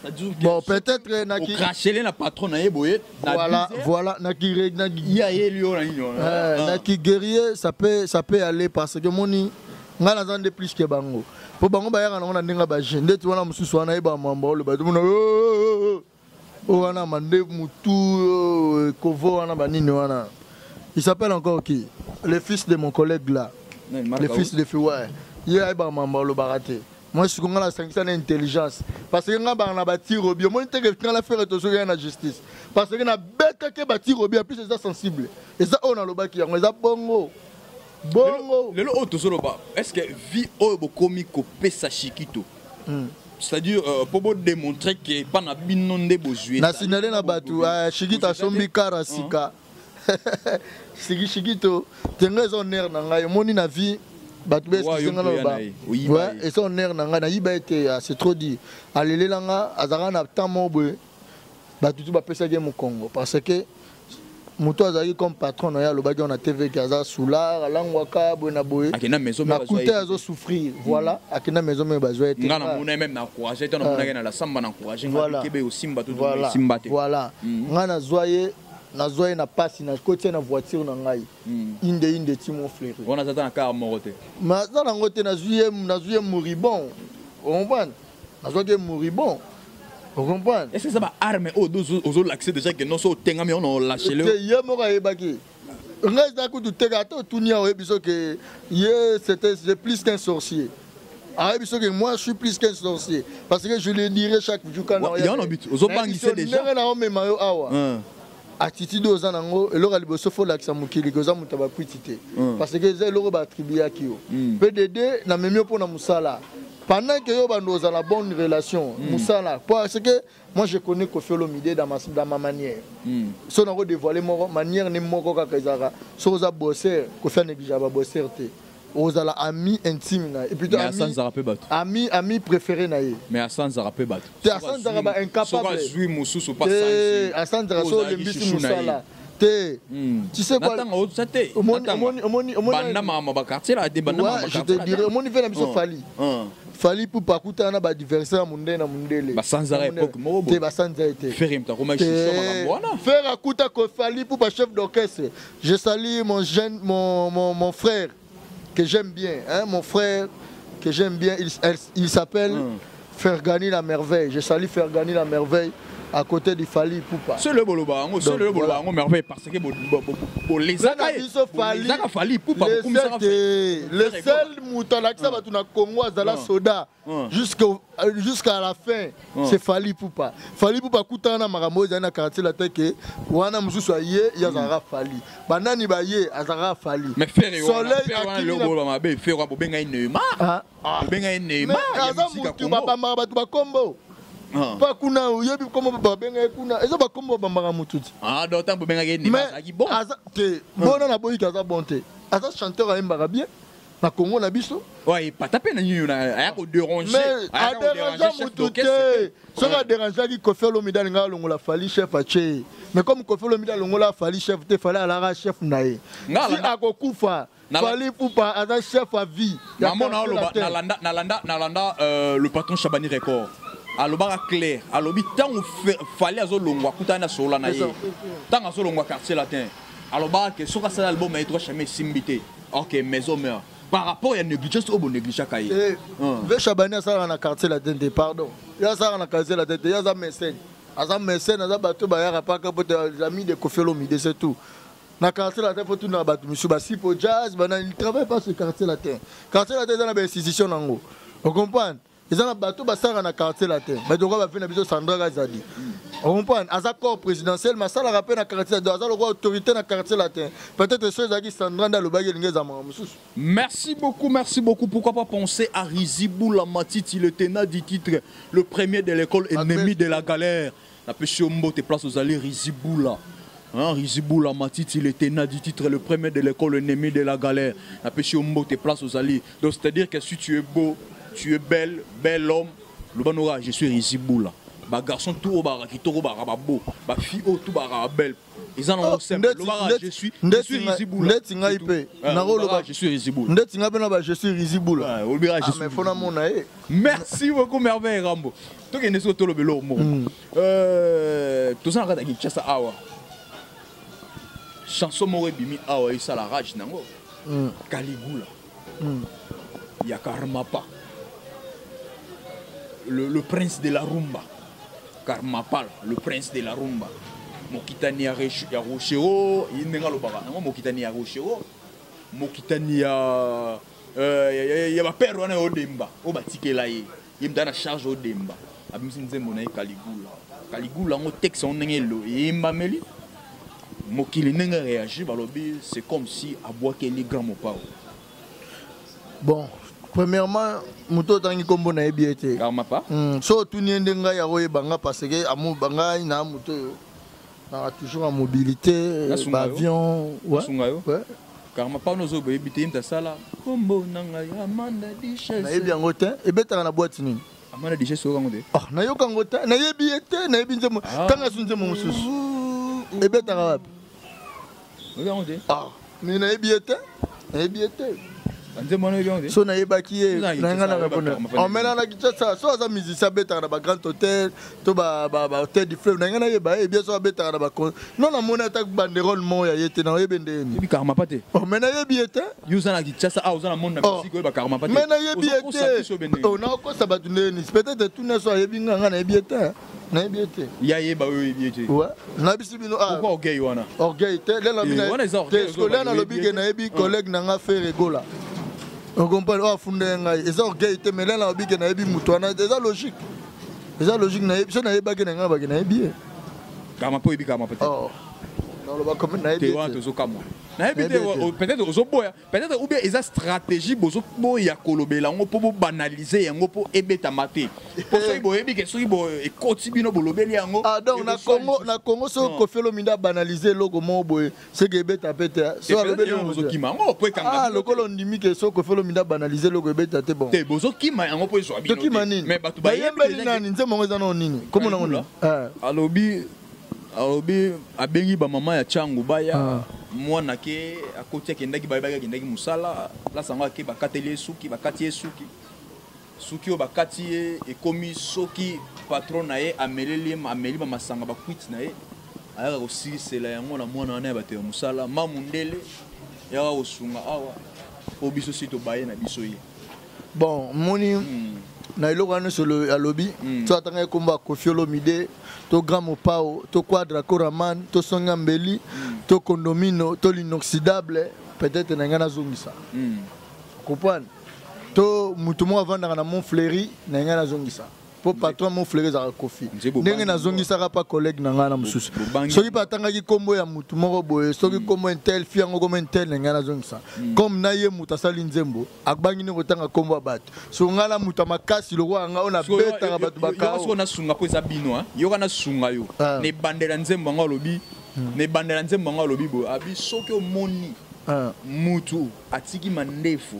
Speaker 8: c'est-à-dire
Speaker 9: bon peut-être
Speaker 8: naki cracher la patron na yeboye.
Speaker 9: Voilà naki guerrier ça peut aller parce que moni ngana zande plus que bango. Pour bango bayaka na ndinga ba jeune ndetu wana mususu wana eba mamba le ba tumuna wana mande mutu kovo wana banini wana. Il s'appelle encore qui? Le fils de mon collègue là. Le fils de Fiwa. Il eba mamba le baraté. Moi je suis comme la sanction d'intelligence parce que nga ba na bâtir au bio moi te que quand la faire attention à la justice parce que na bête que bâtir au bio plus c'est sensible et ça on a le baki on les a bongo.
Speaker 8: Le autre soloba, est-ce que vie au comico pesa chiquito? C'est-à-dire pour démontrer que pas na binonde besoin.
Speaker 9: Na signalé na batu chiquita sombi karasika. Chiquito, tenga son air na ngai moni na vie batu bes singa na ba. Ouais, et son air na ngai na yiba été c'est trop dit. Alele langa azara na tamo boy. Batu tu ba pesa game au Congo parce que Mouto azali comme patron na ya lobaki on a TV kaza soula alangwaka bona boye na coûté azo souffrir voilà akina maison me bazwa été
Speaker 8: ngana mona même na encourager ton mona na la samba na encourager ngana kebe au simba tout simba te
Speaker 9: voilà ngana zoye na zoye na passe na côté na voiture na ngai inde ti mon frère
Speaker 8: on a ça na car morote
Speaker 9: mais ça na ngote na juillet moribond on va na zoye moribond. Vous comprenez?
Speaker 8: Est-ce que ça va armer aux autres l'accès déjà que non, mais on a lâché le.
Speaker 9: C'est plus qu'un sorcier. Moi je suis plus qu'un sorcier. Parce que je le dirai chaque jour quand
Speaker 8: il y a un but. Aux autres banques, c'est déjà.
Speaker 9: Attitude aux anango et l'ora liboso faut l'accès mukili koza mutaba kwitité parce que c'est l'ora ba tribu yakio PDD na memio pour na musala pendant que yo bando za la bonne relation musala parce que moi je connais Koffi Olomide dans ma manière si on a dévoilé mon manière ni moko kaka ezaka so oza bosser Koffi négligea ba bosser te ozala ami intime na et puis ami préféré na ye
Speaker 8: mais Hassan Zarape bat
Speaker 9: te Hassan Zaraba incapable
Speaker 8: so jouer mususu pas
Speaker 9: ça Hassan Zarape so le mbisi musala te tu sais quoi je te dirais mon niveau na biso fali pour pas coûter na ba adversaire mundé na mundele
Speaker 8: ba sans arrêt époque mo
Speaker 9: te ba sans arrêt
Speaker 8: faire mta roma chiso
Speaker 9: faire akuta ko fali pour pas chef d'orchestre je salue mon jeune mon frère que j'aime bien hein mon frère que j'aime bien il s'appelle Fergani la merveille je salue Fergani la merveille à côté du Fali Poupa.
Speaker 8: C'est le boloba, c'est le boloba, on merveille parce que les Fali Poupa,
Speaker 9: le seul mouton là que ça va tourner Congo dans la soda jusqu'à la fin, c'est Fali Poupa. Fali Poupa coûte na maramo na quartier la tête que wana mususu aye ya zara Fali. Banani ba ye azara Fali.
Speaker 8: Mais faire le boloba mabe faire bo benga Neymar. Benga Neymar.
Speaker 9: Aza mutu ba mara ba kombo. Pas kuna yebi comme babenga kuna eza ba kombo bambara mututi
Speaker 8: d'autant benga ni mazaki bon
Speaker 9: te bona na boyi kaza bonté asa chanteur a mbara bien na Congo na biso
Speaker 8: ouais pas taper na nyuna aya ko déranger
Speaker 9: mais a déranger mututi ça va déranger qui Koffi Olomide nga longola Fali chef ache mais comme Koffi Olomide longola Fali chef te fallait ala chef nae si akokufa Fali Poupa asa chef à vie
Speaker 8: nalanda le patron Chabani Record alobaka clair alobi tango fallait azolongwa kutana sola na ye tango azolongwa quartier latin alobaka que soka sala album et droit jamais simbité OK maison mère par rapport à négligence au bon négligence kaye
Speaker 9: ve Chabani sala na quartier latin de pardon ya sala na quartier latin ya za mécène aza bato ba ya rapaka pour les amis de Koffi Olomide c'est tout na quartier latin faut tout na bato monsieur ba sipo jazz bana il travaille pas ce quartier latin dans la institution nango on comprend. Ils ont battu basara na quartier latin. Mais donc on va faire na biso Sandra Gazadi. On comprend. Asa corps présidentiel, mais ça la rappelle na quartier latin. Asa le roi autorité na quartier latin. Peut-être ceux qui Sandra dans le bagage ngeza mamususu.
Speaker 8: Merci beaucoup. Pourquoi pas penser à Riziboula Matiti, le tenant du titre, le premier de l'école ennemi de la galère. La péché Mbote place aux allées Riziboula. Riziboula Matiti, le tenant du titre, le premier de l'école ennemi de la galère. La péché Mbote place aux allées. Donc c'est-à-dire que si tu es beau, tu es bel homme, le banora, je suis Riziboula. Ba garçon tout au bar qui tout bar beau, ba fille tout bar belle. Ils en ont simple. Je suis Riziboula. Je suis Riziboula.
Speaker 9: Je suis Riziboula.
Speaker 8: Merci beaucoup merveille Rambo. Toi qui n'es pas le belo mo. Tout ça regarde qui chassa awa. Chanson mo bimi awa isa la rage nango. Caligula. Ya Karmapa. Le prince de la rumba. Karmapal, le prince de la rumba. Mokitani ya Rochero, inenga lo baba. Mokitani ya Rochero. Mokitani ya ba père wana odemba. O batikela ye. Yemdana charge odemba. Abimsi nzembo na Caligula. Caligula ngo texte onengelo yembameli. Mokili nenga réagir balobi, c'est comme si abwakeli grand mopao.
Speaker 9: Bon, premièrement, muto tangi kombo na ebiete.
Speaker 8: Karmapa.
Speaker 9: So tuniende nga ya roye banga parce que amu banga ina muto na toujours en mobilité, avion, ouais.
Speaker 8: Karmapa nozo ebite imta sala. Kombo nanga ya Amanda Dishes.
Speaker 9: Na ebi ngote, ebeta na boîte nini?
Speaker 8: Amanda Dishes so kangote.
Speaker 9: Ah, na yoka ngote, na ebiete, na ebi nzemo. Tanga sunze mo mususu. Ebeta wapi?
Speaker 8: Ngote.
Speaker 9: Ah, mais na ebiete? Na ebiete.
Speaker 8: So
Speaker 9: na yebaki ye nanga na répondre. On mena na kitsa so za musicien beta na ba grand hôtel to ba hôtel du fleuve nanga na yeba e bien so beta na ba non na mona ta banderole mo ya yete na yebende ni.
Speaker 8: Bi Karmapa te.
Speaker 9: On mena yebi ete.
Speaker 8: Yuza na kitsa a uza na mona musique ko ba Karmapa te.
Speaker 9: Mena yebi ete. On na ko sabatu ni peut-être tout na so yebi nganga na yebi ete. Na yebi ete.
Speaker 8: Ya yeba we yebi ete.
Speaker 9: Ouais. Na bisibino a.
Speaker 8: Pourquoi orgueil wana?
Speaker 9: Orgueil te le na bina. Te scolaire na lobi ke na yebi collègue nanga fait regola. On comprend pas fondé les orgueils te mêler na big na ebi muto na déjà logique na ebi so na eba ke na nga ba ke na ebi
Speaker 8: Karmapa ebi Karmapa te.
Speaker 9: Oh
Speaker 8: peut-être aux boya, peut-être ou bien ils ont stratégie bozo boya kolobela ngo pour banaliser yango pour ebeta maté. Pour ça boye bi que so bo e kotibino bolobeli yango.
Speaker 9: Ah donc na Congo so ko felo minda banaliser logo mo boye c'est que ebeta pete. So alobeli
Speaker 8: bozo kimango po kanga.
Speaker 9: Ah lokolo ndimi que so ko felo minda banaliser logo ebeta te bon.
Speaker 8: Te bozo kima yango po zo bino.
Speaker 9: Mais batu ba yembeli nani nze mongo za no nini. Comment na ngona?
Speaker 8: alobi abengi ba mama ya changu baya mwana ke akoti akendaki baya akendaki musala la sanga ke bakateli suki bakati suki suki o bakati ekomi soki patron na ye ameli ba masanga ba quit na ye ayaka kosilisela yango na mwana na bato ya musala mamundele yaka kosunga awa po biso sito baye na biso ye
Speaker 9: bon moni na iloko wana solo alobi to atanga komba Koffi Olomide to Grand Mopao to Quadra Koraman to Songa Mbeli to Condomino to l'inoxydable peut-être na ngana zongisa comprendre to mutumo avanda na Montfleury na ngana zongisa po patron Montfleury za Koffi ndenge na zongisa ka pa collègue na ngana mususu soki patanga ki kombo ya mutumo boye soki kombo intel fiango kombo intel na ngana zongisa comme na ye mutasali nzembo akbangi ne kotanga kombo abato so ngala mutamakasi loko anga ona beta ka batu bakao
Speaker 8: yo na sunga ko eza bino yo kana sunga yo ne bandela nzembo ngalobi ne bandela nzembo ngalobi bo abi soki o moni mutu atiki mandefu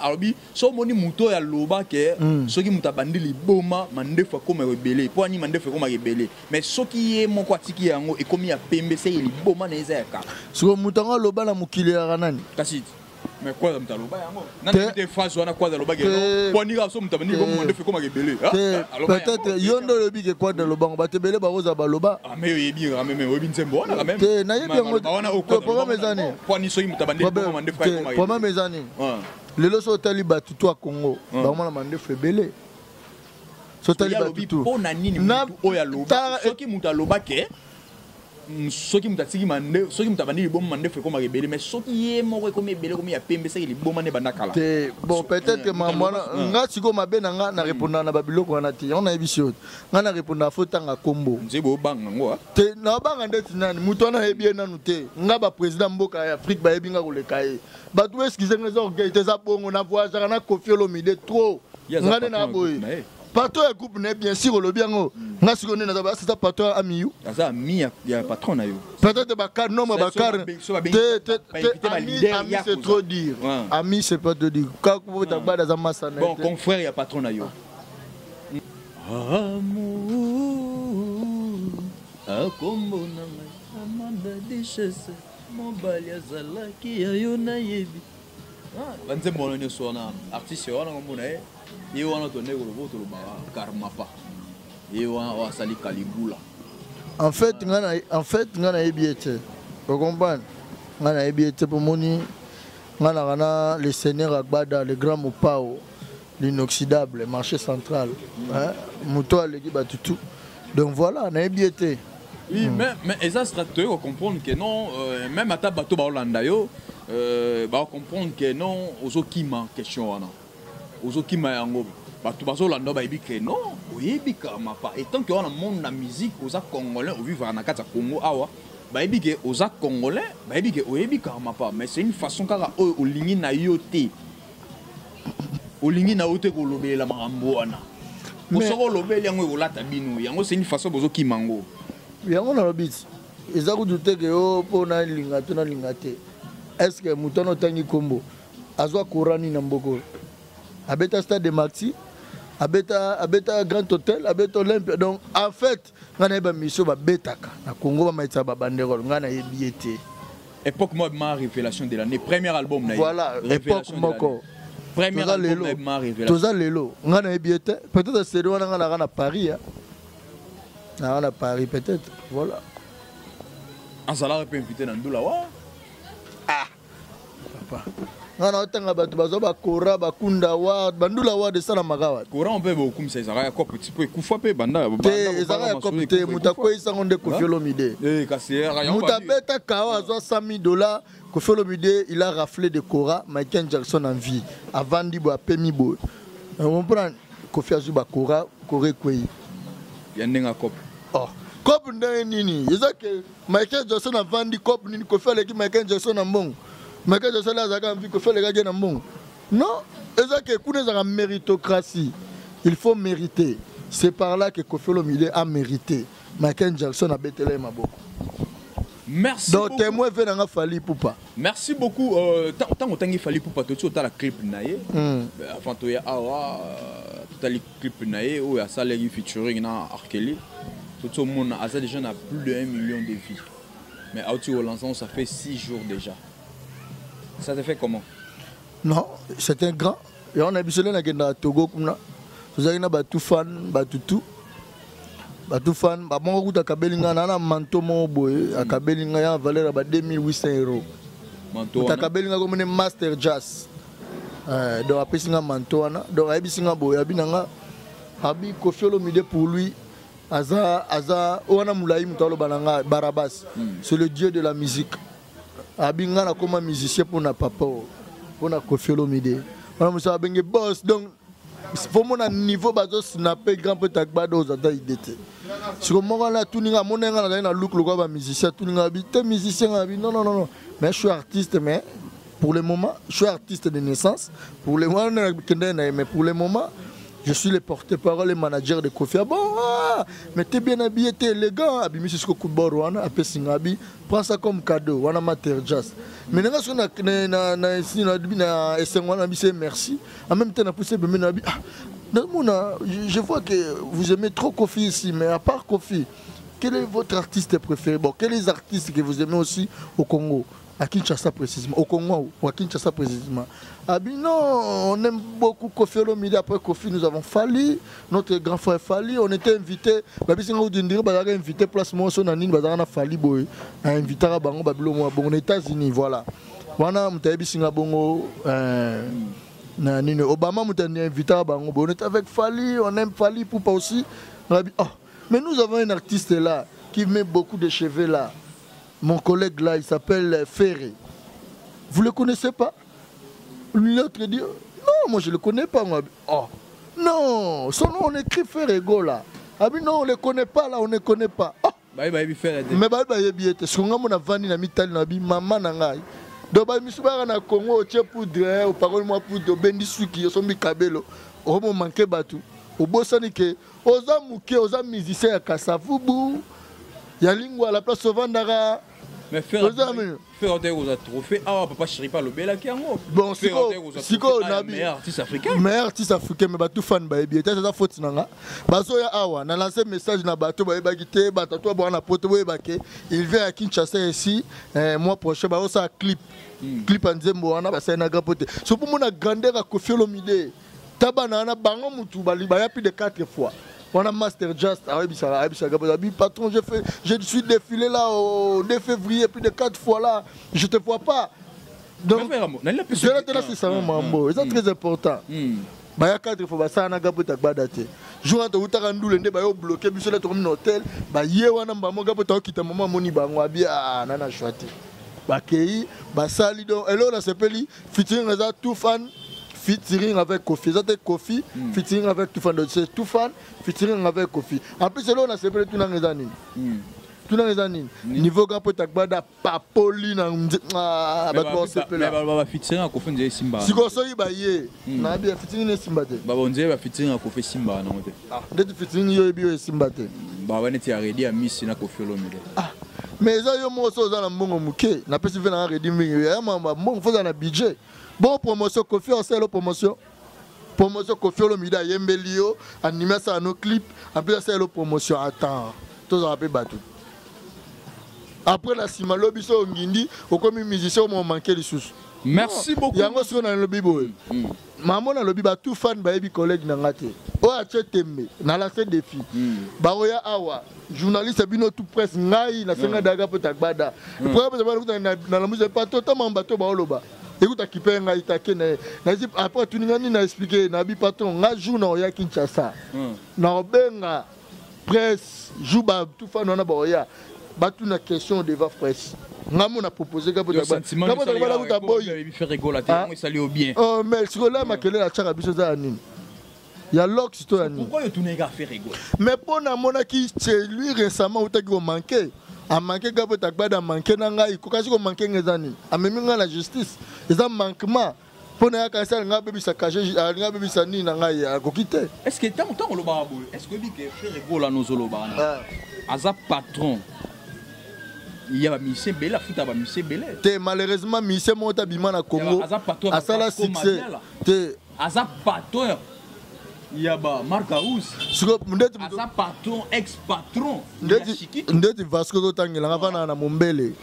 Speaker 8: alobi so moni muto ya loba ke soki mutabandi liboma mandefu akoma rebele po ani mandefu akoma rebele mais soki ye moko atiki yango ekomi ya pembe se liboma na eza yaka
Speaker 9: so mutanga loba na mukili ya nani
Speaker 8: kasi mais quoi ça mutaloba yango nani te phase wana quoi loba ke po ni ga so mutabandi liboma mandefu akoma rebele
Speaker 9: peut-être yondo lobi ke quoi de loba batebele ba roza ba loba
Speaker 8: mais yebi mais obi nzembo wana quand même
Speaker 9: te na yebi yango
Speaker 8: pour mes
Speaker 9: po
Speaker 8: ni soki mutabandi liboma mandefu akoma rebele
Speaker 9: pour mes années lelo so tali batutu a Congo ba mona mandefu ebele so tali batutu
Speaker 8: po na nini mutu oya loba soki mutaloba ke soki mutatiki mande soki mutabandi liboma mandefu ekoma rebele mais soki ye moko ekomi ebele komi ya pembe seki liboma ne banda kala
Speaker 9: te bon peut-être mamona nga siko mabe na nga na répondre na babiloko wana te on a ebisio nga na répondre fo tanga kombo
Speaker 8: nzebo banga ngo
Speaker 9: te na banga ndeti nani muto na ebie nanu te nga ba président mboka ya Afrique ba ebinga koleka ye batu excuse nga zo orgueil te za bongo na voyage na Koffi Olomide trop nga na boy patron ya groupe ne bien sûr le bien ngo nga siko ne na ça patron ami you
Speaker 8: ça ami ya patron na yo
Speaker 9: peut-être bakar non bakar ami c'est trop dire ami c'est pas de dire quand vous êtes bas dans massa
Speaker 8: bon confrère ya patron na yo amour akombo na amanda dichesse mobali azalaki yo na yebi banze mbono nyoso na artiste wana ngomona ye wana to ndeko lobo to loba karma pa ye wana wasali Caligula
Speaker 9: en fait ngana ebiete vous comprenez ngana ebiete pour moni ngana les seigneurs agbada le Grand Mopao l'inoxydable marché central muto aleki batutu donc voilà na ebiete
Speaker 8: oui mais ça stratégie on comprendre que non même ata bato ba Holanda yo ba comprendre que non ozokima question wana ozokima yango bato bazo Holanda ba ebike non oyebika mapa et tant que on a monde na musique oza congolais au vivre na kata Congo awa ba ebike oza congolais ba ebike oyebika mapa mais c'est une façon kaka olingi na yote olingi na yote ko lobela makambo wana mosoko lobeli yango olata bino yango c'est une façon bozokima ngo
Speaker 9: yango na lobiti eza kudute ke yo pona linga to na linga te est-ce que mutono tangi kombo azwa korani na mboko abeta Stade de Maxi abeta Grand Hôtel abeta Olympia donc en fait ngana ba mission ba betaka na Congo ba maitsa ba banderole ngana yebiete
Speaker 8: époque moi ma révélation de l'année premier album na
Speaker 9: voilà époque moko
Speaker 8: premier album ma révélation
Speaker 9: toza lelo ngana yebiete peut-être c'est wana ngana na Paris na Paris peut-être voilà
Speaker 8: azala peut inviter na ndula wa
Speaker 9: papa ngana otanga bato bazo ba kora bakunda wa bandula wa de sana magawa
Speaker 8: kora on peut beaucoup ça ezaka ko petit peu kufa pe banda
Speaker 9: ezaka ko te mutako isango nde Koffi Olomide
Speaker 8: kasiera
Speaker 9: mutabeta kawa azwa $100,000 Koffi Olomide il a raflé de Kora Michael Jackson en vie avant dibo apemi bo on prend Koffi azu ba Kora Kore kwei
Speaker 8: yandenga cop
Speaker 9: Cop nini. Eza que Michael Jackson a vendu cop nini ko fait l'équipe Michael Jackson en bon. Michael Jackson a zaka envie ko fait les gars en bon. Non, eza que kuna za méritocratie. Il faut mériter. C'est par là que Koffi Olomide a mérité. Michael Jackson a bételé ma beaucoup.
Speaker 8: Merci
Speaker 9: donc
Speaker 8: beaucoup.
Speaker 9: témoin venanga fali poupa.
Speaker 8: Merci beaucoup. Tant que tu fali poupa, tu as la clip naie. Enfin, tu as awa, tu as la clip naie où il y a ça les featuring na Arkeli. Tout le monde a déjà plus de 1 million de vues. Mais au lancement, ça fait 6 jours déjà. Ça te fait comment?
Speaker 9: Non, c'est un grand. Et on a vu cela dans Togo comme là. Vous avez un tout fan, tout. Batu fan, ba mon route à Kabelinga na manteau mon boy, à Kabelinga ya valeur à 2800 €. Manteau. À Kabelinga comme un master jazz. Donc après singa manteau na, donc abi singa boy, abi nanga, abi Koffi Olomide pour lui, aza wana mulai mutalo bananga Barabas. C'est le dieu de la musique. Abi nga na comme musicien pour na papa, pour na Koffi Olomide. On a bengi boss donc. Faut mon niveau bazo snapper grand peu takbado aux atta idété. Sur moi là tout ninga monenga na look le quoi musicien tout ninga habité musicien non. Mais je suis artiste mais pour le moment je suis artiste de naissance. Pour le moment mais pour le moment je suis le porte-parole et manager de Koffi. Bon, mais t'es bien habillé, t'es élégant. Abi monsieur Skoko Borwana, après Singabi, prends ça comme cadeau. Wana mater jazz. Mais nous avons na merci. En même temps, je vois que vous aimez trop Koffi ici, mais à part Koffi, quel est votre artiste préféré? Bon, quels sont les artistes que vous aimez aussi au Congo? À Kinshasa précisément, au Congo ou à Kinshasa précisément. Ah bien non, on aime beaucoup Koffi Olomide. Après Koffi, nous avons Fali, notre grand frère Fali. On était invité, invité place Monson Nanine, Bazana Fali Boy, invité à Bango Babylon, aux États-Unis, voilà. Wana Mutabi Singabongo, Obama Mutani invité à Bango. On est avec Fali, on aime Fali Poupa aussi. Mais nous avons un artiste là qui met beaucoup de cheveux là. Mon collègue là, il s'appelle Ferré. Vous le connaissez pas? L'autre dit non, moi je le connais pas. Moi. Oh non, son nom on écrit Ferré Go là. Ah mais non, on le connaît pas là, on ne connaît pas. Oh. Mais bien, ce qu'on a vendu na mitali na bi maman na ngai. Donc ba misubara na Congo tie poudre, au parole moi poudre bendi suki, so mi kabelo. O mo manquer batu. O bosani ke oza muke, oza musicien ya Kasavubu. Yalingwa à la place Ovandara.
Speaker 8: Mais faire aux trophées, papa chéri pas le bel qui en haut.
Speaker 9: Bon, c'est meilleur
Speaker 8: artiste africain.
Speaker 9: Meilleur artiste africain, mais tout fan ba bien. C'est ça faute nanga. Baso ya awa, na lancé message na bato ba ebagité, batato ba na poto ba ebake. Il vient à Kinshasa ici, mois prochain ba ça clip. Clip en Nzembo wana ba ça na gapote. So pour mon grandeur à Koffi Olomide. Tabana na bango mutu ba ya plus de 4 fois. On a Master Just, patron, je suis défilé là au 2 février plus de 4 fois là, je te vois pas. Donc, je là c'est ça mambo, c'est très important. Il y a 4 fois ça na gapo takbadate. Jour à utaka ndule nde ba yo bloqué biso là tourner hôtel, ba ye wana mbamo gapo ta kita maman moni bango abia nana chouette. Ba kei, ba sali donc et là on s'appelle featuring les tout fan. Featuring avec Koffi, c'était Koffi, featuring avec tout fan, c'est tout fan, featuring avec Koffi. En plus, c'est là on a séparé tout dans les années. Tout dans les années. Niveau grand peu takbada, papoli na batbo séparé.
Speaker 8: Mais featuring avec Koffi c'est Simba.
Speaker 9: Si vous soyez baillé, na bien featuring Simba te.
Speaker 8: Bah on dirait featuring avec Koffi Simba non te.
Speaker 9: Ah, d'être featuring yo bio Simba te.
Speaker 8: Bah on était arrêté à Miss na Koffi Olomide.
Speaker 9: Ah, mais ça yo mo so za na mbongo muke, na pesi ve na arrêté mingi, ya mama mbongo faut na budget. Bon promotion Koffi on sait la promotion Koffi Olomide Yembelio animé ça à nos clips après ça la promotion attends tous on appelle bateau après la simalo biso ngindi au comme musicien on manqué les sous.
Speaker 8: Merci beaucoup.
Speaker 9: Yango so na lobby boy maman na lobby ba tout fan ba yebi collègue na ngate o achetembe na la scène défi ba oya awa journaliste bino tout presse ngai na senga daga potakbada pour na la musique pas totalement bateau ba oloba. Écoute, qui peut après tout le monde a expliqué, Nabi patron, un jour dans ya Kinshasa, dans benga presse, joue tout fan on a boya, battu une question de va presse. Namo a proposé que
Speaker 8: le sentiment de faire rigoler, il s'allie au bien.
Speaker 9: Oh mais sur là ma quelle la chara biso za anine. Il y a Lox to yani.
Speaker 8: Pourquoi il tourne gars faire rigolo?
Speaker 9: Mais pour na mona qui chez lui récemment ou ta qui manqué. A manqué gabo ta bada manqué na ngai ko kasi ko manqué ngezani. A memi nga la justice. Ils ont manquement. Pour na ka sa nga bebi sa caché nga bebi sa ni na ngai a ko quitter.
Speaker 8: Est-ce que tant lo ba boy? Est-ce que dit que faire rigolo na nozolo ba na? Aza patron. Il y a Michel Bella, foot à Michel Bella.
Speaker 9: Malheureusement, Michel monte à Bima na Congo. À ça la succès.
Speaker 8: Aza patron. Il y a Marc Aous. Aza patron, ex-patron.
Speaker 9: Ndeti Vasco do Tangela avana na Mombele.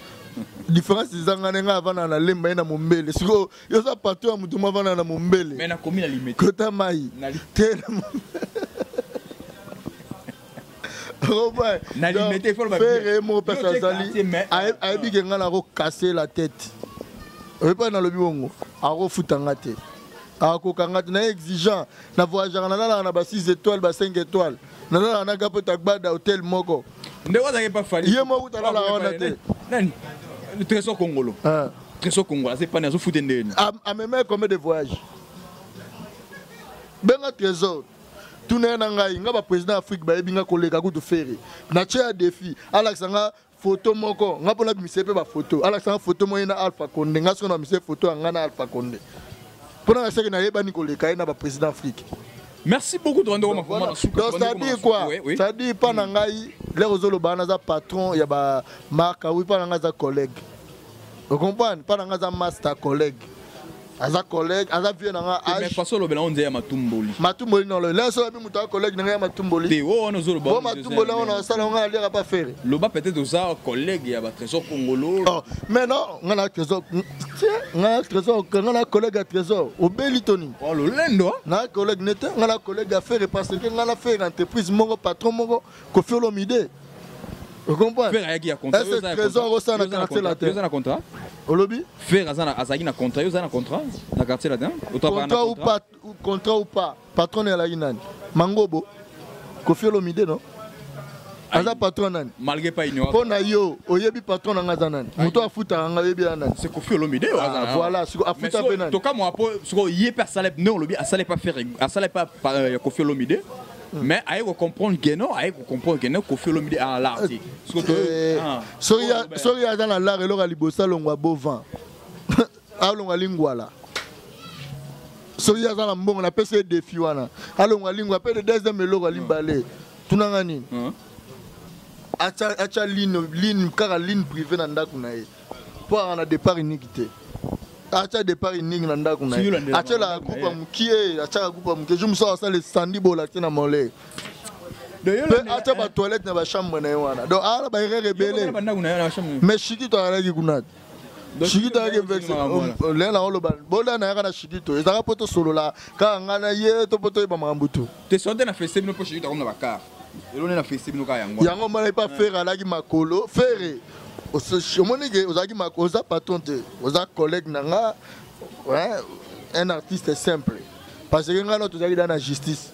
Speaker 9: Différence zangana nga avana na Lemba na Mombele. Siko yo sa patron mutu avana na Mombele.
Speaker 8: Mais na komi na limite.
Speaker 9: Kota mai.
Speaker 8: Na limité faut le
Speaker 9: faire mon personnali a bi nga na ko casser la tête et pas dans le biongo a ko futanga te a ko kanga na exigeant na voyageur na ba 6 étoiles ba 5 étoiles na gapo takbada hôtel moko
Speaker 8: ndeko za pas fali
Speaker 9: ye moko tala la ona te
Speaker 8: nani le trésor congolo trésor congolais c'est pas na zo futende
Speaker 9: a même combien de voyages benga trésor tout n'est pas président d'Afrique, il y a un collègue qui a fait un défi. Alexandra photo moko, nga pona bimise pe ba photo. Alexandra photo mo ina Alpha Condé, nga sona mise photo ngana Alpha Condé. Pona seke na yeba ni koleka ina ba président d'Afrique.
Speaker 8: Merci beaucoup de rendre ma
Speaker 9: donc ça dit quoi? Ça dit pas na ngai, les ozolo ba na za patron ya ba marque, oui pas na nga za collègue. Vous comprenez? Pas na nga za master collègue. Aza collègue, aza vieux nanga âge.
Speaker 8: Mais pas solo on dit Matumboli.
Speaker 9: Matumboli non le. Là solo bi muta collègue nanga Matumboli.
Speaker 8: Te o no zolo ba.
Speaker 9: Bon Matumboli on a ça on a dire pas faire.
Speaker 8: Le ba peut-être ça collègue ya ba trésor congolo.
Speaker 9: Oh, mais non, on a trésor. On a trésor, on a collègue à trésor au Belitoni.
Speaker 8: Oh le lendo.
Speaker 9: Na collègue neta, on a collègue à faire parce que on a fait entreprise mon patron mon ko fait l'omide. Vous comprenez?
Speaker 8: Faire ayaki ya contrat.
Speaker 9: Est-ce trésor au sein de quartier la terre?
Speaker 8: Vous avez un contrat?
Speaker 9: Olobi?
Speaker 8: Faire azaki na contrat, vous avez un contrat na quartier là-dedans?
Speaker 9: Contrat ou pas, contrat ou pas. Patron est là inani. Mangobo. Kofi Olomide non? Aza patron nani?
Speaker 8: Malgré pas ignorant.
Speaker 9: Pona yo, oyebi patron na ngazanani. Muto afuta nga yebi nani.
Speaker 8: C'est Kofi Olomide ou azana?
Speaker 9: Voilà, siko afuta penani.
Speaker 8: To ka mo apo siko yé per salep non lobi, asale pas faire, asale pas Kofi Olomide. Mais aïe comprendre que non, aïe comprendre que non Kofi Olomide à l'art.
Speaker 9: Sorry dans la l'art et l'or à libosa longwa bovan. A longwa lingwala. Sorry dans la mbongo na pese défi wana. A longwa lingwa pe de deuxième l'or à limbale. Tunanga nini? Acha ligne kaka ligne privée na ndaku na ye. Po ana départ uniquité. Acha départ unique na ndaku na ye. Acha la groupe mukie, acha groupe mukie. Je me sens ça le sandi bola tina molé. Acha ba toilette na ba chambre na wana. Donc ala ba rebelle. Mais shiki to ala ki kunat. Shiki to ala vex. Le na olo ba. Bola na yana shiki to. Ezaka poto solo la. Ka ngana ye to poto ba mambutu.
Speaker 8: Te sonde na festival no po shiki to comme na bakar. Elone na festival no ka yango.
Speaker 9: Yango mala pas faire ala ki makolo. Faire. Oza patron te, oza collègue nanga, ouais, un artiste simple. Parce que nous sommes dans la justice.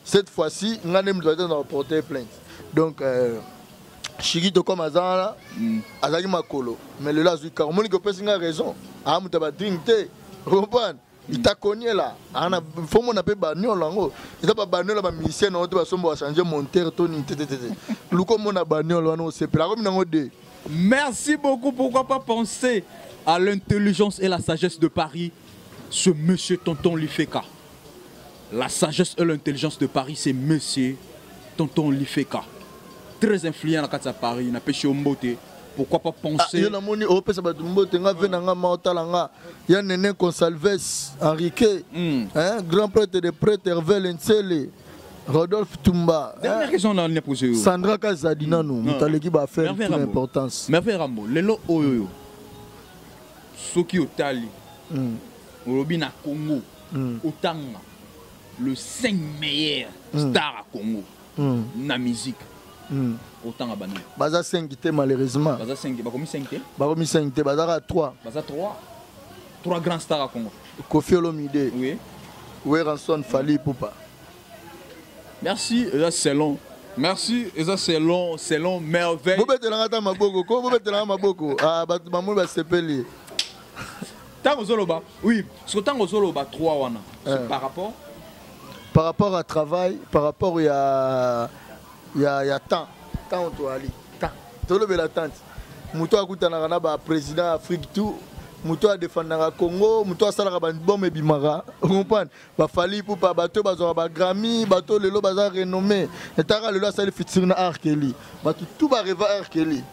Speaker 9: Cette fois-ci, nous avons porté plainte. Donc, Chigito comme Azana, Azaki Makolo. Mais le là, je suis raison. Ah, tu as drink. Il t'a connu là. Il faut qu'on appelle Bagnon là. Il n'a pas Bagnon là, mais musicien, on va changer mon territoire.
Speaker 8: Merci beaucoup. Pourquoi pas penser à l'intelligence et la sagesse de Paris, ce monsieur Tonton Lifeka. La sagesse et l'intelligence de Paris, c'est monsieur Tonton Lifeka. Très influent dans la Paris, il a pêché au mboté. Pourquoi pas penser.
Speaker 9: Il y a un Néné Consalves, Henrique, grand prêtre de prêtre Hervé Lencele, Rodolphe Tumba.
Speaker 8: Dernière question, on a posé.
Speaker 9: Sandra Kazadina, nous allons faire toute l'importance.
Speaker 8: Merveille Rambo, Lelo Oyoyo, Soki Otali, Robina Congo, Otanga, le 5 meilleur star à Congo, na musique. Autant à Banou.
Speaker 9: Baza 5 malheureusement.
Speaker 8: Baza 5, bah combien 5
Speaker 9: Bah combien 5 Baza 3.
Speaker 8: Baza 3. 3 grands stars à Congo.
Speaker 9: Kofi Olomide.
Speaker 8: Oui.
Speaker 9: Oui, Ranson Fali Poupa.
Speaker 8: Merci, et ça c'est long. Merci, et ça c'est long, merveille.
Speaker 9: Vous mettez la maboko, vous mettez la maboko. Ah, bah maman va s'épeler.
Speaker 8: Tango Zoloba. Oui, parce que Tango Zoloba 3 wana. C'est par rapport
Speaker 9: par rapport à travail, par rapport il y a temps on doit aller temps tout le la tante muto akutana na ba président Afrique tout muto a défendre Congo muto asala ba bombe bimara comprendre ba fali pour pas bateau bazo ba Grammy bateau lelo baza renommé etaka lelo asali featuring na Arkeli bato tout ba reva Arkeli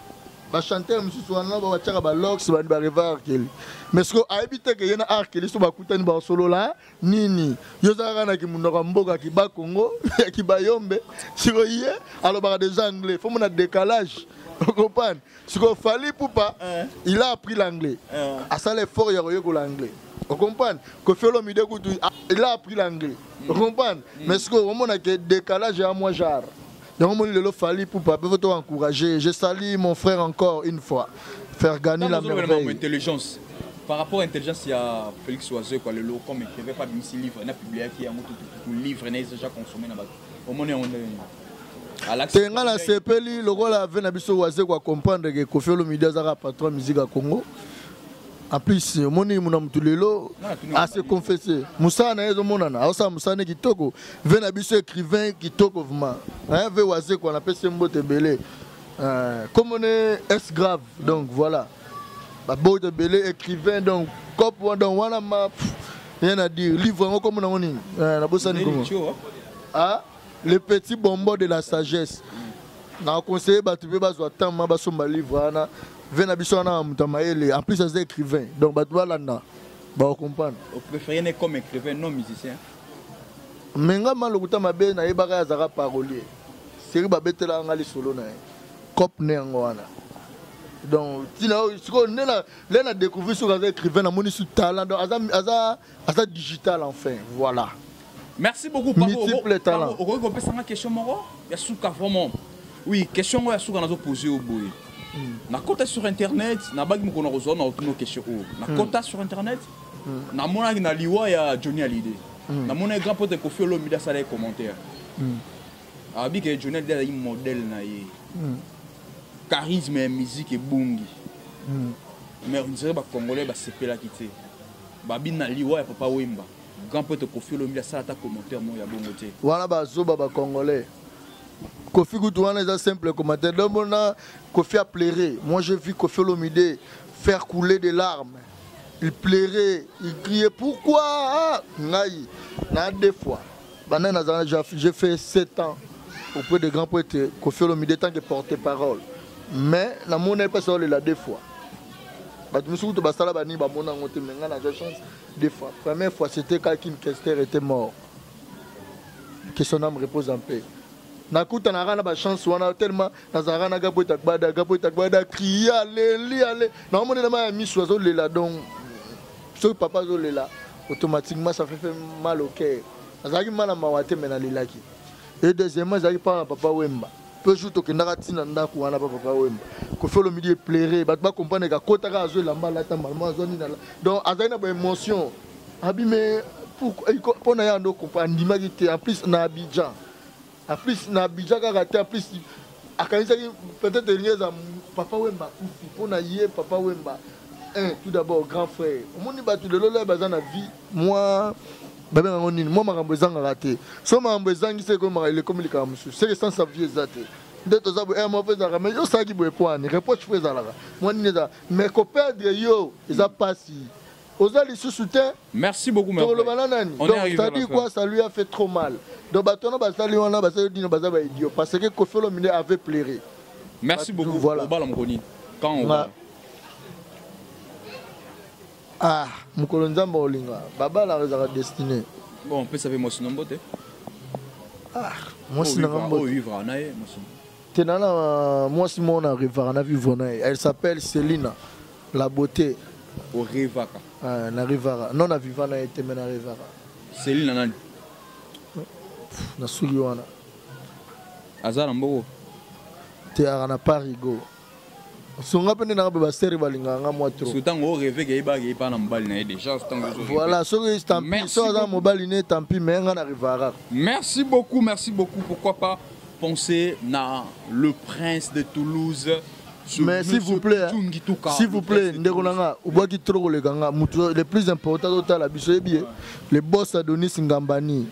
Speaker 9: ba chanteur monsieur Swana ba tchaka ba lox ba reva Arkeli mais ce que habite que yena Arkeli so ba kutani ba solo la nini yo zaka na ki munoko mboka ki ba Congo ki ba yombe siko yé alors ba des anglais faut mon décalage. Vous comprenez? Ce qu'il fallait pour pas, il a appris l'anglais. À ça l'effort il y a l'anglais. Vous comprenez? Il a appris l'anglais. Vous comprenez? Mais ce qu'on a que décalage à moi genre. Donc il fallait pour pas peut encourager. Je salue mon frère encore une fois. Faire gagner la merveille.
Speaker 8: Intelligence. Par rapport à l'intelligence, il y a Félix Oiseau quoi le lot comme écrivait pas de livre, il a publié qui a tout livre, il a déjà consommé là-bas. Au moins on
Speaker 9: tenga la sepeli le rôle avait na biso waze kwa comprendre que Koffi Olomide zaka patron musique à Congo. En plus moni muna mutulelo a se confesser. Musa na ezo monana, asa Musa ne kitoko, ve na biso écrivain kitoko vraiment. Hein ve waze kwa na pese mbote belé. Comme on est grave donc voilà. Ba bote belé écrivain donc cop donc wana ma rien à dire livre comme on a ni na bossa ni Congo. Ah les petits bonbons de la sagesse. Na conseiller batube bazwa tama basomba livre ana vena bisona mutamaele en plus c'est écrivain donc batwa landa ba comprendre.
Speaker 8: Vous préférez ne comme écrivain non musicien?
Speaker 9: Menga malokuta mabe na yebaka ya zaka parolier. Seri ba betela ngali solo na. Cop ne ngwana. Donc si on a découvert sur les écrivains na moni sous talent donc aza digital enfin voilà.
Speaker 8: Merci beaucoup Papa. On peut poser une question Moro. Il y a souka vraiment. Oui, question il y a souka nazo poser au bout. Na côté sur internet, na bag mu kono rezo na autre question. Na côté sur internet, na mona na liwa ya Johnny Hallyday. Na mona grand pote Koffi Olomide ça les commentaires. Abi que Johnny Hallyday est un modèle na yé. Charisme et musique et bungi. Mais on dirait ba congolais ba sepela kité. Babi na liwa ya Papa Wemba. Grand pote Koffi Olomide ça ta commentaire mo ya bongoté.
Speaker 9: Voilà ba zoba ba congolais. Koffi Goutouane est un simple commentaire. Donc on a Koffi a pleuré. Moi j'ai vu Koffi Olomide faire couler des larmes. Il pleurait, il criait pourquoi Naï. Na deux fois. J'ai fait 7 ans auprès de grands poètes Koffi Olomide tant que porte-parole. Mais la monnaie pas sur la deux fois. Je me suis dit que j'ai chance deux fois. La première fois, c'était quand Kim Kester était mort. Que son âme repose en paix. Nakuta na rana ba chance wana tellement nazarana gapo takbada crier aller. Na moni na ma mi soiseau lela donc ce papa zo lela automatiquement ça fait mal au cœur. Nazaki mal ma wate mena lelaki. Et deuxièmement zaki pas Papa Wemba. Peu jour to kendaka tina ndaku wana Papa Wemba. Koffi Olomide pleurer, ba comprendre ka kota ka zo lamba la normalement zoni na. Donc azaki na ba émotion. Abi mais pour na ya ndo comprendre ndimaki te en plus na Abidjan. En plus, na Abidjan raté en plus peut-être dernier Papa Wemba pour na yé Papa Wemba. Tout d'abord grand frère. Mon ni batu de lolo bazana vie moi bébé ngoni moi makambo zanga raté. So makambo zangi c'est comme il communique à monsieur. C'est sans sa vie exacte. D'être ça moi fait ça mais yo ça qui boit point. Reproche fait ça là. Moi ni ça mais ko perdre yo ils a passé. Osali sous soutien.
Speaker 8: Merci beaucoup merci.
Speaker 9: Donc ça dit quoi ça lui a fait trop mal. Donc batono basali wana basali dino bazaba idiot parce que Koffi Olomide avait pleuré.
Speaker 8: Merci beaucoup voilà. Quand on va
Speaker 9: ah mukolo nzamba olinga baba la rezaka destiné.
Speaker 8: Bon on peut savoir moi sinon bote.
Speaker 9: Ah moi sinon
Speaker 8: bote vivre na ye moi.
Speaker 9: Tenana moi si mon arrivera na vivre na elle s'appelle Célina la beauté
Speaker 8: au Rivaka.
Speaker 9: Ah na Rivara non na vivre na été mais na Rivara.
Speaker 8: Célina nani?
Speaker 9: Na suli wana
Speaker 8: azala mboko
Speaker 9: te na parigo songa pene na ba seri balinga nga moi trop
Speaker 8: soutango rêver ke ba ke pa na mbali na déjà tango
Speaker 9: voilà so tampi so za mobali ne tampi mais nga na Rivara.
Speaker 8: Merci beaucoup pourquoi pas penser na le prince de Toulouse.
Speaker 9: Mais s'il vous plaît, ndekonanga ubaki trop le ganga le plus important total la biso ebié le boss Adonis Ngambani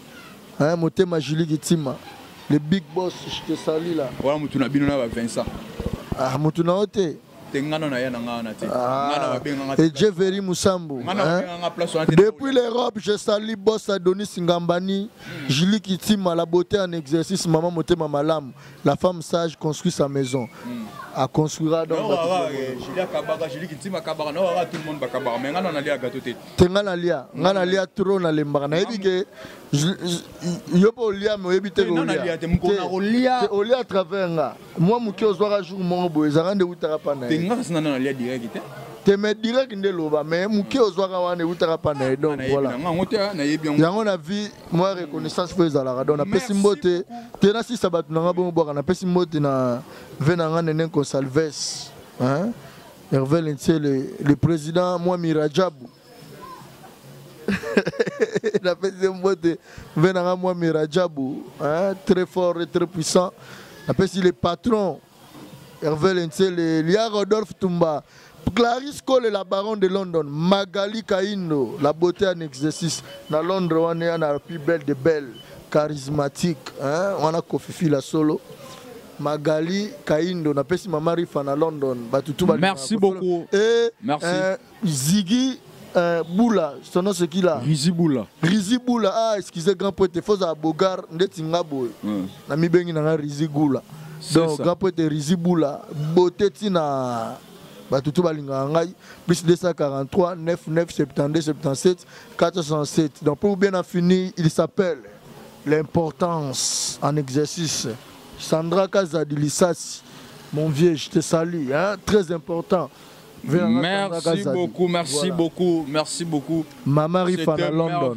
Speaker 9: hein, Motema Julie Gitima, le big boss, je te salue là.
Speaker 8: Voilà, Moutuna Binona va Vincent.
Speaker 9: Ah, Moutuna Ote. Et Jeveri Moussambo. Depuis l'Europe, je salue Boss Adonis Ngambani, Julie Gitima, la beauté en exercice, Maman Motema Malam, la femme sage construit sa maison. A construira donc. Julie Gitima Kabara, non, tout le monde va Kabara, mais on a lié à gâteau. Tenganalia, Nganalia trop na lemba. Na ebike, yo po lia mo ebite ko lia. Te lia à travers nga. Moi muki ozwaka jour mo bo ezanga nde utaka pa na. Tenga sina na lia direct. Te me direct nde loba mais muki ozwaka wana utaka pa na donc voilà. Yango na vie moi reconnaissance pour ezala donc na pesi mbote. Te na si sabatu na ngabo boka na pesi mbote na venanga nenen ko Salves. Hein? Hervé Lentie le président moi Mirajabou. La deuxième mbote venanga moi Mirajabou, hein, très fort et très puissant. Après si le patron Hervé Lentie le Lia Rodolphe Tumba, Clarisse Cole la baronne de London, Magali Kaindo, la beauté en exercice dans Londres on est la plus belle de belles, charismatique, hein, on a Kofifi la solo. Magali Kaindo, na pesi mama rifa na London, merci beaucoup. Et merci. Ziggy Boula, son nom c'est qui là? Rizi Boula. Rizi Boula, ah excusez grand poète, il faut à Bogar, ndeti ngabo. Na mi bengi na Rizi Boula. Donc grand poète Rizi Boula, beauté tina batutu balinga ngai plus 243 99 72 77 467. Donc pour bien en finir, il s'appelle l'importance en exercice. Sandra Kazadilissas, mon vieux, je te salue, hein? Très important.
Speaker 8: Merci beaucoup, merci voilà. Beaucoup, merci beaucoup.
Speaker 9: Maman Rifa à London.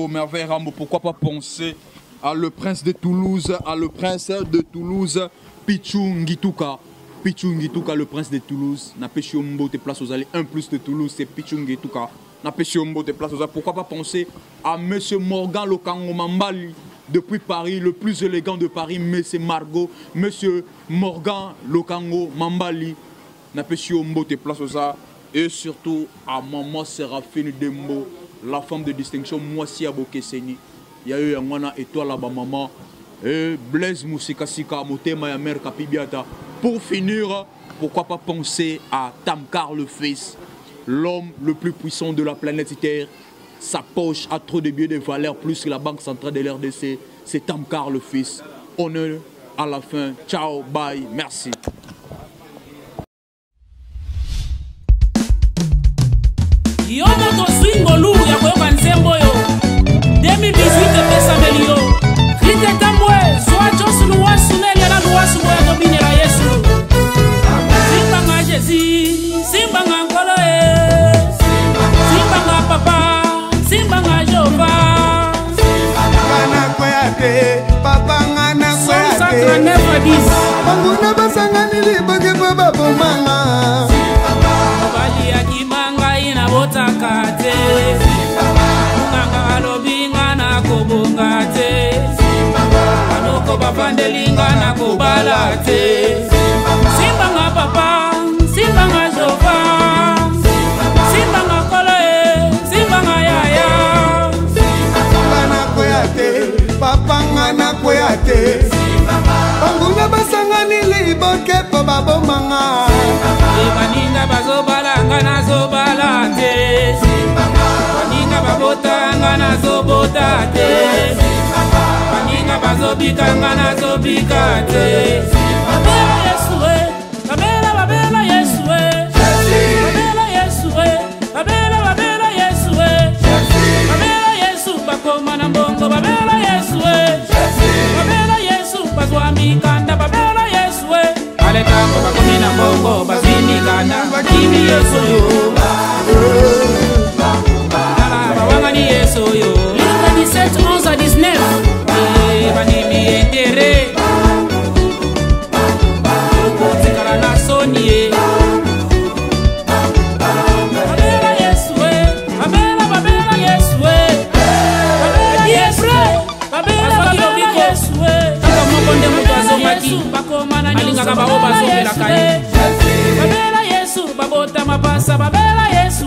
Speaker 8: Merveille Rambo. Pourquoi pas penser à le prince de Toulouse, Pichou Ngituka. Pichou Ngituka, le prince de Toulouse. N'a pas chiombo te place aux allées. 1 plus de Toulouse, c'est Pichou Ngituka. N'a pas chiombo te place aux allées. Pourquoi pas penser à monsieur Morgan Lokango Mambali. Depuis Paris, le plus élégant de Paris, monsieur Margot, monsieur Morgan Lokango Mambali, Napesio Mbote place aux arts, et surtout à maman Séraphine Dembo, la femme de distinction, Moissi Abokeseni. Il y a eu un wana étoile là-bas, maman, et Blaise Moussikasika, Motema ya mère Kapibiata. Pour finir, pourquoi pas penser à Tamkar le fils, l'homme le plus puissant de la planète Terre. Sa poche a trop de billets de valeur, plus que la banque centrale de l'RDC. C'est Tamkar le fils. Honneur à la fin. Ciao, bye, merci.
Speaker 3: Yo moto swingo lu ya koyoka nsembo yo 2018 pesa melio Rite tambwe soa Josu luwa suneli ala luwa sumo ya dobine la Yesu Simba nga Jezi Simba nga nkolo Simba nga papa Simba nga Jova Simba nga kweyate Papa nga na kweyate Banguna basanga niliboge baba bomanga Bali ya kimanga ina botakate Nganga alobinga na kobongate Anoko babandelinga na kobalate Simba nga papa Simba nga Jova Simba nga kole Simba nga yaya Simba na kweyate Papa nga na kweyate Banguna basanga niliboge baba bomanga Baninga bazobalanga na zobalate Baninga babotanga na zobotate Baninga bazobikanga na zobikate Babela Yesue, babela Yesue Babela Yesue, babela Yesue Babela Yesu bakoma na mbongo babela Yesue Babela Yesu bazwami kanda babela Yesue Alekango bakomina mbongo bazini kanda bakimi Yesu yo Bawangani Yesu yo Livre 17, 11 à 19 Banimi entere Zikara na sonie Babela Yesue Babela Yesue Babela Yesue Babela Yesue Kaka mokonde mutazo maki Bakomana nyusa Babela Yesu babota mapasa babela Yesu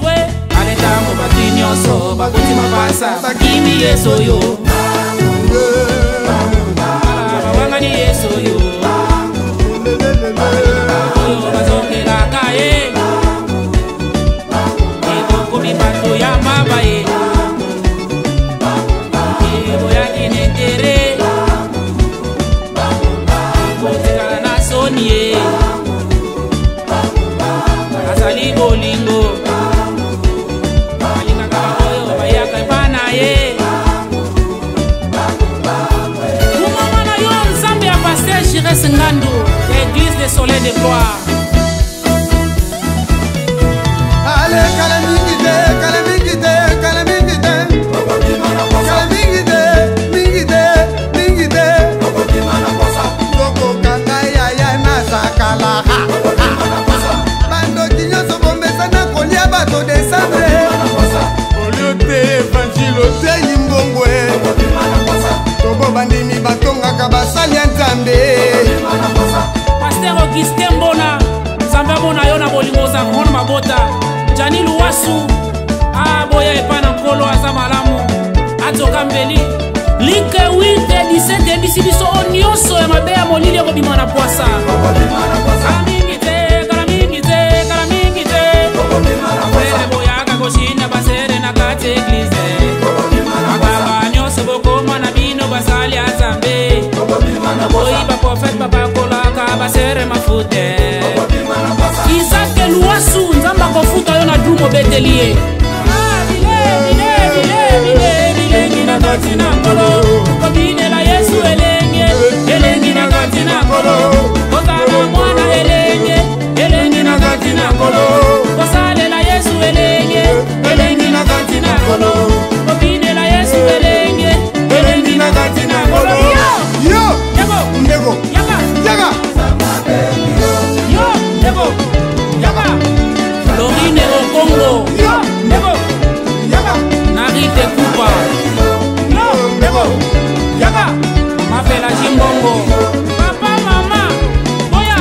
Speaker 3: Aleta mo batini oso bakuti mapasa bakimi Yesu yo bolingo alingaka oyo bayaka epa na ye mumama na yo nzambe ya Pasteur Jires Ngandu Église des Soleils de Gloire.
Speaker 10: Ale kalamingide kalamingide kalamingide kalamingide mingide mingide Toko kanga ya na sakala Bando kinyoso bombesa na kolia bato desambre Oliote evanjilo te yimbongwe Tobo bandimi batongaka basali ya nzambe
Speaker 3: Pasteur Augustin Mbona Nzambe abona yo na bolingo za kona mabota Jani Luwasu aboya epa na nkolo aza malamu atoka mbeli like 8 17 ebisi biso o nyonso ya mabe ya molili ekobima na pwasa kala mingi te kala mingi te kala mingi te frere boyaka koshinda basere na kati eglize bakaba nyonso bokoma na bino basali ya nzambe boyi baprofete bapakolaka basere mafute Isaac Luwasu nzamba kofuta yo na dumo betelie bilengi na kati na nkolo kobinela Yesu elengi na kati na nkolo kozala mwana elengi na kati na nkolo kosalela Yesu elengi na kati na nkolo kobinela Yesu elengi na kati na nkolo
Speaker 10: Yo ndego yaga
Speaker 3: Yo ndego yaga Florine Okongo
Speaker 10: Yo ndego yaga
Speaker 3: Narite Kupa
Speaker 10: Yo ndego
Speaker 3: yaga Mapela Jimbongo Papa mama boya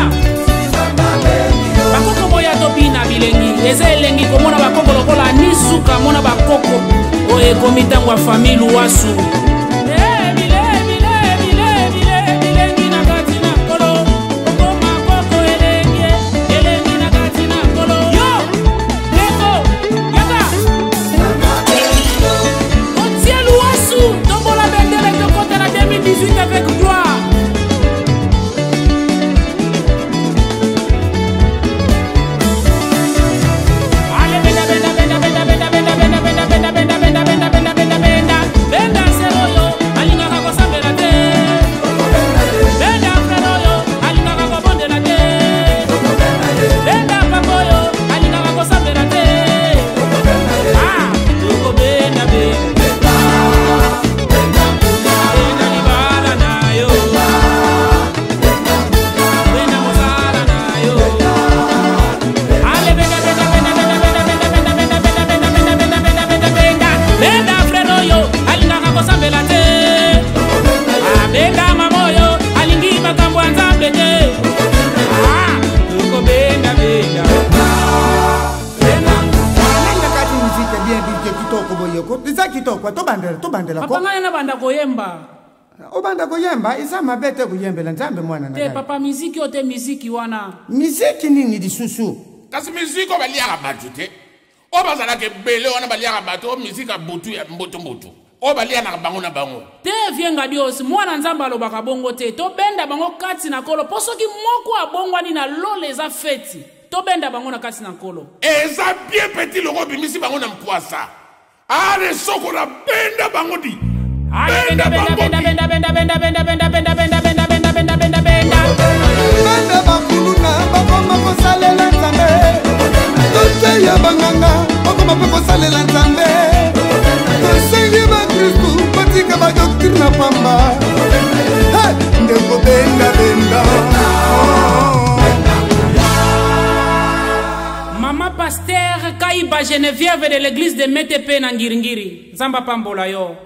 Speaker 3: bakoko boya topina bilengi eza elengi komona bakoko lokola nisuka mona bakoko oyo ekomi ntango ya famille Luwasu avec gloire. Allez, benda, benda, benda, benda, benda, benda, benda, benda, benda, benda, benda, benda, benda, benda, benda, benda, seroyo, alinga kako sambela te. Benda freroyo, alinga kako bondela te. Benda papoyo, alinga kako sambela te. Ah, tuko benda, benda.
Speaker 10: Tobandela ko.
Speaker 3: Papa ngana banda koyemba.
Speaker 10: Obanda koyemba isa mabete kuyembela nzambe mwana na.
Speaker 3: Te papa muziki ote muziki wana.
Speaker 10: Muziki nini disusu?
Speaker 11: Kasi muziki obaliaka batu te. Obazala ke bele wana baliaka batu muziki butu ya mboto. Obaliaka na bango na bango.
Speaker 3: Te vienga dios mwana nzamba alobaka bongo te. To benda bango kati na kolo. Posoki moko abongwani na lole za feti. To benda bango na kati na kolo.
Speaker 11: Eza bien petit loko bimisi bango na mkwasa. Ale soko na benda bango di. Benda bango di.
Speaker 10: Benda bakuluna bakoma kosalela nzambe. Tote ya banganga bakoma kosalela nzambe. Tosengi ba Kristu batika ba doctrine pamba. Ndeko benda benda.
Speaker 3: Mama Pasteur Kaiba Geneviève de l'église de Metepe na Ngiringiri. Nzamba pambola yo.